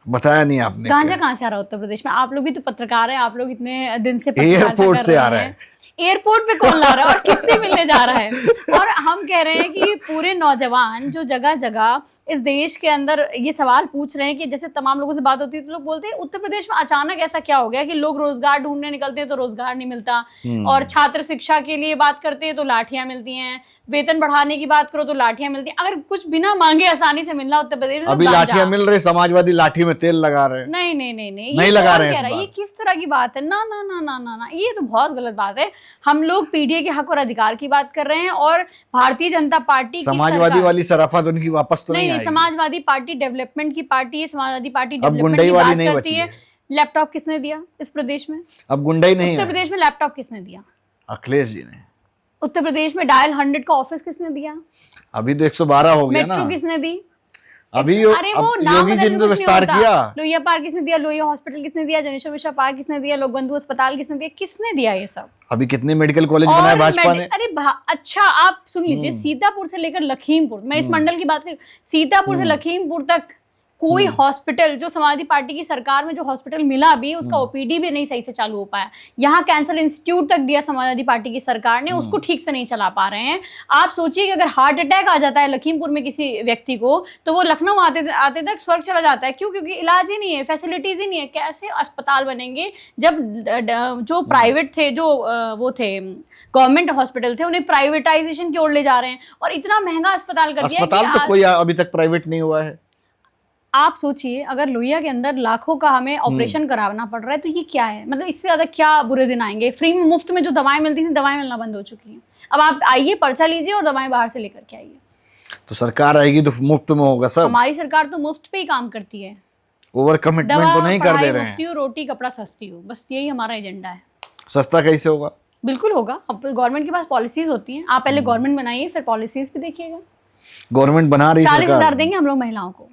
बताया नहीं आपने। गांजा कहाँ से आ रहा है उत्तर प्रदेश में? आप लोग भी तो पत्रकार हैं, आप लोग इतने दिन से पत्रकारिता एयरपोर्ट कर से रहे आ रहा हैं। है। एयरपोर्ट पे कौन ला रहा है और किससे मिलने जा रहा है? और हम कह रहे हैं कि पूरे नौजवान जो जगह जगह इस देश के अंदर ये सवाल पूछ रहे हैं कि जैसे तमाम लोगों से बात होती है तो लोग बोलते हैं उत्तर प्रदेश में अचानक ऐसा क्या हो गया कि लोग रोजगार ढूंढने निकलते हैं तो रोजगार नहीं मिलता, और छात्र शिक्षा के लिए बात करते हैं तो लाठियां मिलती हैं, वेतन बढ़ाने की बात करो तो लाठियां मिलती हैं। अगर कुछ बिना मांगे आसानी से मिलना उत्तर प्रदेश में तो अभी गांजा। लाठियां मिल रही, समाजवादी लाठी में तेल लगा रहे हैं। नहीं नहीं नहीं नहीं, नहीं ये लगा कौन रहे हैं कह इस रहा है? बार। ये किस तरह की बात है? ना ना ना ना ना ना, ये तो बहुत गलत बात है। हम लोग पीडीए के हक और अधिकार की बात कर रहे हैं और भारतीय जनता पार्टी की समाजवादी सरकार- वाली शराफत उनकी वापस तो नहीं नहीं, आएगी। समाजवादी पार्टी डेवलपमेंट की पार्टी है, समाजवादी पार्टी अब डेवलपमेंट गुंडई की वाली बात नहीं करती बची है। है। लैपटॉप किसने दिया इस प्रदेश में? अब गुंडई नहीं उत्तर है। प्रदेश में लैपटॉप किसने दिया? अखिलेश जी ने। उत्तर प्रदेश में डायल 100 का ऑफिस किसने दिया? अभी तो 112 हो गया ना। मेट्रो किसने दी? अभी अरे वो अब नाम योगी बदलने जी ने तो कुछ नहीं विस्तार होता। किया। लोहिया पार्क किसने दिया? लोहिया हॉस्पिटल किसने दिया? जनेश्वर मिश्रा पार्क किसने दिया? लोक बंधु अस्पताल किसने दिया? किसने दिया ये सब? अभी कितने मेडिकल कॉलेज बनाए भाजपा ने। अरे अच्छा, आप सुन लीजिए, सीतापुर से लेकर लखीमपुर, मैं इस मंडल की बात करूं, सीतापुर से लखीमपुर तक कोई हॉस्पिटल, जो समाजवादी पार्टी की सरकार में जो हॉस्पिटल मिला भी, उसका ओपीडी भी नहीं सही से चालू हो पाया। यहाँ कैंसर इंस्टीट्यूट तक दिया समाजवादी पार्टी की सरकार ने, उसको ठीक से नहीं चला पा रहे हैं। आप सोचिए कि अगर हार्ट अटैक आ जाता है लखीमपुर में किसी व्यक्ति को, तो वो लखनऊ आते तक स्वर्ग चला जाता है। क्यों? क्योंकि इलाज ही नहीं है, फैसिलिटीज ही नहीं है। कैसे अस्पताल बनेंगे जब जो प्राइवेट थे, जो वो थे गवर्नमेंट हॉस्पिटल थे, उन्हें प्राइवेटाइजेशन की ओर ले जा रहे हैं और इतना महंगा अस्पताल कर दिया है अस्पताल कि तो कोई अभी तक प्राइवेट नहीं हुआ है। आप सोचिए, अगर लोहिया के अंदर लाखों का हमें ऑपरेशन कराना पड़ रहा है, तो ये क्या है? मतलब इससे ज्यादा क्या बुरे दिन आएंगे? फ्री में मुफ्त में जो दवाएं मिलती थी, दवाएं मिलना बंद हो चुकी हैं। अब आप आइए, पर्चा लीजिए और दवाएं बाहर से लेकर के आइए। तो सरकार आएगी तो मुफ्त में होगा सब। हमारी सरकार तो मुफ्त पे ही काम करती है। ओवर कमिटमेंट दवा तो नहीं कर पढ़ाई दे रहे मुफ्ती हैं। हो, रोटी कपड़ा सस्ती हो, बस यही हमारा एजेंडा है। सस्ता कैसे होगा? बिल्कुल होगा। अब गवर्नमेंट के पास पॉलिसीज होती हैं, आप पहले गवर्नमेंट बनाइए, फिर पॉलिसीज भी देखिएगा। गवर्नमेंट बना रही 40,000 सरकार। देंगे हम लोग महिलाओं को।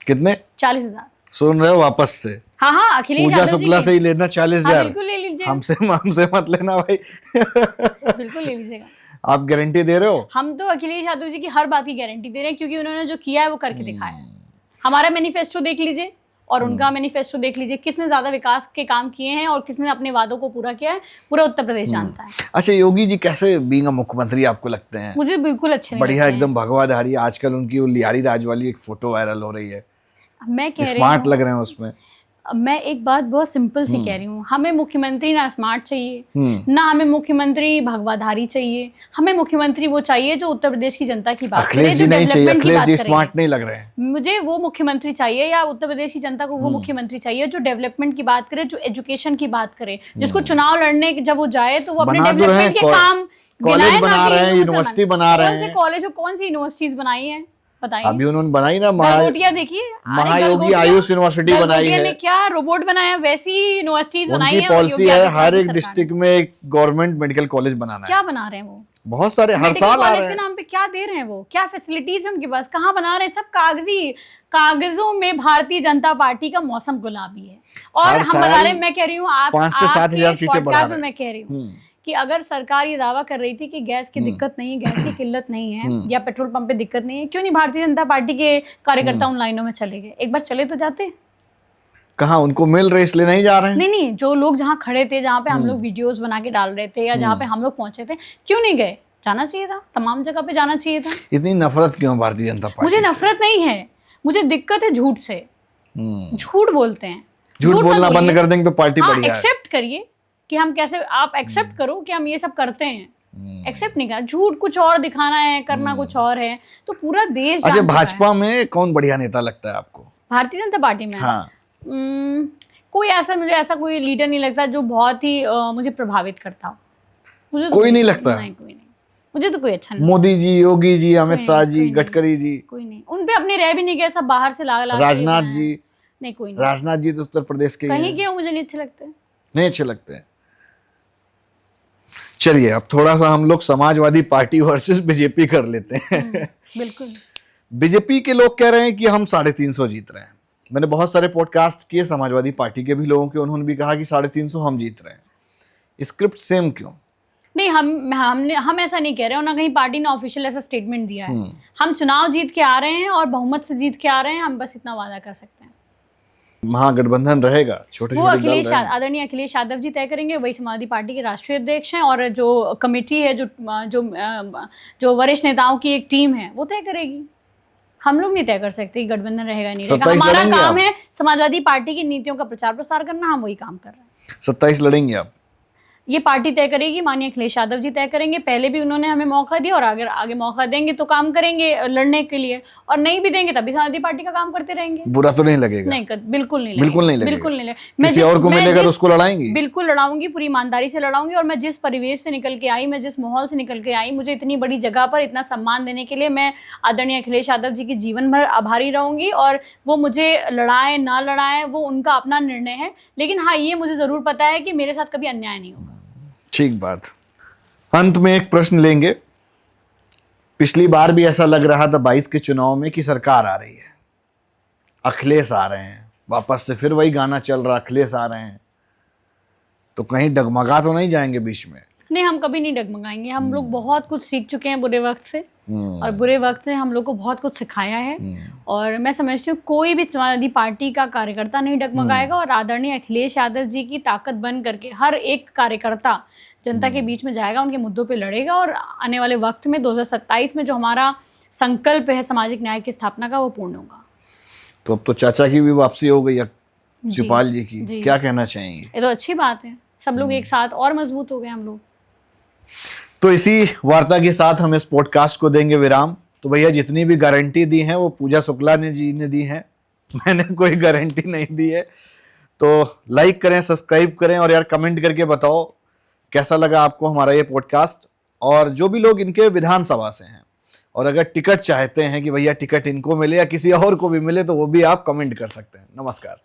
कितने? 40,000। सुन रहे हो? वापस से हाँ, अखिलेश पूजा यादव जी शुक्ला की- से ही लेना 40,000। हाँ, बिल्कुल ले लीजिए, हमसे मत लेना भाई। बिल्कुल ले लीजिएगा। आप गारंटी दे रहे हो? हम तो अखिलेश यादव जी की हर बात की गारंटी दे रहे हैं, क्योंकि उन्होंने जो किया है वो करके दिखाया है। हमारा मैनिफेस्टो देख लीजिए और उनका मैनिफेस्टो देख लीजिए, किसने ज्यादा विकास के काम किए हैं और किसने अपने वादों को पूरा किया है, पूरा उत्तर प्रदेश जानता है। अच्छा, योगी जी कैसे बीइंग मुख्यमंत्री आपको लगते हैं? मुझे बिल्कुल अच्छे नहीं बढ़िया, लगते एकदम भगवाधारी। आजकल उनकी वो लियारी राज वाली एक फोटो वायरल हो रही है, हैं। मैं कह रही स्मार्ट हूँ, लग रहे हैं उसमें। मैं एक बात बहुत सिंपल सी कह रही हूँ, हमें मुख्यमंत्री ना स्मार्ट चाहिए, ना हमें मुख्यमंत्री भगवाधारी चाहिए। हमें मुख्यमंत्री वो चाहिए जो उत्तर प्रदेश की जनता की बात करे, अखिलेश जी जो नहीं चाहिए। डेवलपमेंट की अखिलेश बात जी करे। स्मार्ट नहीं लग रहे हैं। मुझे वो मुख्यमंत्री चाहिए, या उत्तर प्रदेश की जनता को वो मुख्यमंत्री चाहिए जो डेवलपमेंट की बात करे, जो एजुकेशन की बात करे, जिसको चुनाव लड़ने जब वो जाए तो वो अपने बना तो रहे डेवलपमेंट के हैं, काम कॉलेज गिनाए, ना बना कि रहे हैं, हिंदू मुसलमान। यूनिवर्सिटी बना रहे कौन से हैं। कॉलेज और कौन सी यूनिवर्सिटीज बनाई है बताइए? अभी उन्होंने बनाई ना गलगोटिया देखिए, अरे महायोगी गलगोटिया- आयुष यूनिवर्सिटी बनाई गलगोटिया है। ने क्या रोबोट बनाया, वैसी यूनिवर्सिटीज बनाई उनकी है। पॉलिसी है हर एक सरकार डिस्ट्रिक्ट में एक गवर्नमेंट मेडिकल कॉलेज बनाना ने। है। क्या बना रहे हैं वो? बहुत सारे हर मेडिकल साल आ कॉलेज रहे के हैं। नाम पे क्या दे रहे हैं वो? क्या फैसिलिटीज है उनके पास? कहाँ बना रहे हैं? सब कागजों में भारतीय जनता पार्टी का मौसम गुलाबी है। और हर हम बता साल रहे हैं, मैं कह रही हूँ, आप 5 से 7 हजार सीटें बढ़ा पॉडकास्ट में रहे मैं कह रही हूँ कि अगर सरकार ये दावा कर रही थी कि गैस की दिक्कत नहीं है, गैस की किल्लत नहीं है, या पेट्रोल पंप पे दिक्कत नहीं है, क्यों नहीं भारतीय जनता पार्टी के कार्यकर्ता उन लाइनों में चले गए? एक बार चले तो जाते। कहाँ उनको मिल रहे इसलिए नहीं जा रहे हैं? नहीं, जो लोग जहाँ खड़े थे, जहाँ पे हम लोग वीडियोस बना के डाल रहे थे, या जहाँ पे हम लोग पहुंचे थे, क्यों नहीं गए? जाना चाहिए था, तमाम जगह पे जाना चाहिए था। इतनी नफरत क्यों भारतीय जनता पार्टी मुझे से? नफरत नहीं है, मुझे दिक्कत है झूठ से। झूठ बोलते हैं, झूठ मत बोलना बंद बोलिए। कर देंगे तो पार्टी हाँ, बढ़िया है। एक्सेप्ट करिए कि हम कैसे, आप एक्सेप्ट करो कि हम ये सब करते हैं। एक्सेप्ट नहीं करना, झूठ कुछ और दिखाना है, करना कुछ और है, तो पूरा देश अच्छा, जान चुका है। भाजपा में कौन बढ़िया नेता लगता है आपको? भारतीय जनता पार्टी में हाँ। कोई ऐसा, मुझे ऐसा कोई लीडर नहीं लगता जो बहुत ही मुझे प्रभावित करता हो। मुझे तो कोई नहीं लगता? नहीं, कोई नहीं, मुझे तो कोई अच्छा नहीं। मोदी जी, योगी जी, अमित कोई शाह नहीं, जी, कोई नहीं, गडकरी जी, कोई नहीं, उन पे अपने रह भी नहीं गए, सब बाहर से ला ला के राजनाथ गए हैं। जी। नहीं, कोई नहीं, राजनाथ जी तो उत्तर प्रदेश के ही कहीं हैं। के हो, मुझे नहीं अच्छे लगते। नहीं अच्छे लगते हैं। चलिए अब थोड़ा सा हम लोग समाजवादी पार्टी वर्सेस बीजेपी कर लेते हैं। बिल्कुल। बीजेपी के लोग कह रहे हैं कि हम 350 जीत रहे हैं। मैंने बहुत सारे पॉडकास्ट किए समाजवादी पार्टी के भी लोगों के, उन्होंने भी कहा कि 350 हम जीत रहे हैं। स्क्रिप्ट सेम क्यों? नहीं, हम ऐसा नहीं कह रहे हैं, और ना कहीं पार्टी ने ऑफिशियल ऐसा स्टेटमेंट दिया है। हम चुनाव जीत के आ रहे हैं और बहुमत से जीत के आ रहे हैं, हम बस इतना वादा कर सकते हैं। महागठबंधन रहेगा, छोटे वो छोटे आदरणीय अखिलेश यादव जी तय करेंगे, वही समाजवादी पार्टी के राष्ट्रीय अध्यक्ष हैं, और जो कमेटी है, जो वरिष्ठ नेताओं की एक टीम है, वो तय करेगी। हम लोग नहीं तय कर सकते गठबंधन रहेगा नहीं रहेगा। 27 हमारा लड़ेंगे काम आप? है समाजवादी पार्टी की नीतियों का प्रचार प्रसार करना, हम वही काम कर रहे हैं। 27 लड़ेंगे आप? ये पार्टी तय करेगी, माननीय अखिलेश यादव जी तय करेंगे। पहले भी उन्होंने हमें मौका दिया, और अगर आगे मौका देंगे तो काम करेंगे लड़ने के लिए, और नहीं भी देंगे तभी समाजवादी पार्टी का काम करते रहेंगे। बुरा तो नहीं लगेगा? नहीं, बिल्कुल नहीं बिल्कुल नहीं लगेगा। बिल्कुल नहीं लगेगा। किसी और को मिलेगा तो उसको लड़ाएंगी? बिल्कुल लड़ाऊंगी, पूरी ईमानदारी से लड़ाऊंगी। और मैं जिस परिवेश से निकल के आई, मैं जिस माहौल से निकल के आई, मुझे इतनी बड़ी जगह पर इतना सम्मान देने के लिए मैं आदरणीय अखिलेश यादव जी की जीवन भर आभारी रहूंगी। और वो मुझे लड़ाए ना लड़ाए, वो उनका अपना निर्णय है, लेकिन हाँ, ये मुझे जरूर पता है कि मेरे साथ कभी अन्याय नहीं होगा। ठीक बात। अंत में एक प्रश्न लेंगे। पिछली बार भी ऐसा लग रहा था 22 के चुनाव में कि सरकार आ रही है, अखिलेश आ रहे हैं, वापस से फिर वही गाना चल रहा, अखिलेश आ रहे हैं, तो कहीं डगमगा तो नहीं जाएंगे बीच में? नहीं, हम कभी नहीं डगमगाएंगे। हम लोग बहुत कुछ सीख चुके हैं बुरे वक्त से, और बुरे वक्त ने हम लोग को बहुत कुछ सिखाया है। और मैं समझती हूँ कोई भी समाजवादी पार्टी का कार्यकर्ता नहीं डगमगाएगा, और आदरणीय अखिलेश यादव जी की ताकत बन करके हर एक कार्यकर्ता जनता के बीच में जाएगा, उनके मुद्दों पे लड़ेगा, और आने वाले वक्त में 2027 में जो हमारा संकल्प है सामाजिक न्याय की स्थापना का, वो पूर्ण होगा। तो अब तो चाचा की भी वापसी हो गई, शिवपाल जी की, क्या कहना चाहेंगे? ये तो अच्छी बात है, सब लोग एक साथ और मजबूत हो गए हम लोग। तो इसी वार्ता के साथ हम इस पॉडकास्ट को देंगे विराम। तो भैया जितनी भी गारंटी दी है वो पूजा शुक्ला जी ने दी है, मैंने कोई गारंटी नहीं दी है। तो लाइक करें, सब्सक्राइब करें, और यार कमेंट करके बताओ कैसा लगा आपको हमारा ये पॉडकास्ट। और जो भी लोग इनके विधानसभा से हैं, और अगर टिकट चाहते हैं कि भैया टिकट इनको मिले या किसी और को भी मिले, तो वो भी आप कमेंट कर सकते हैं। नमस्कार।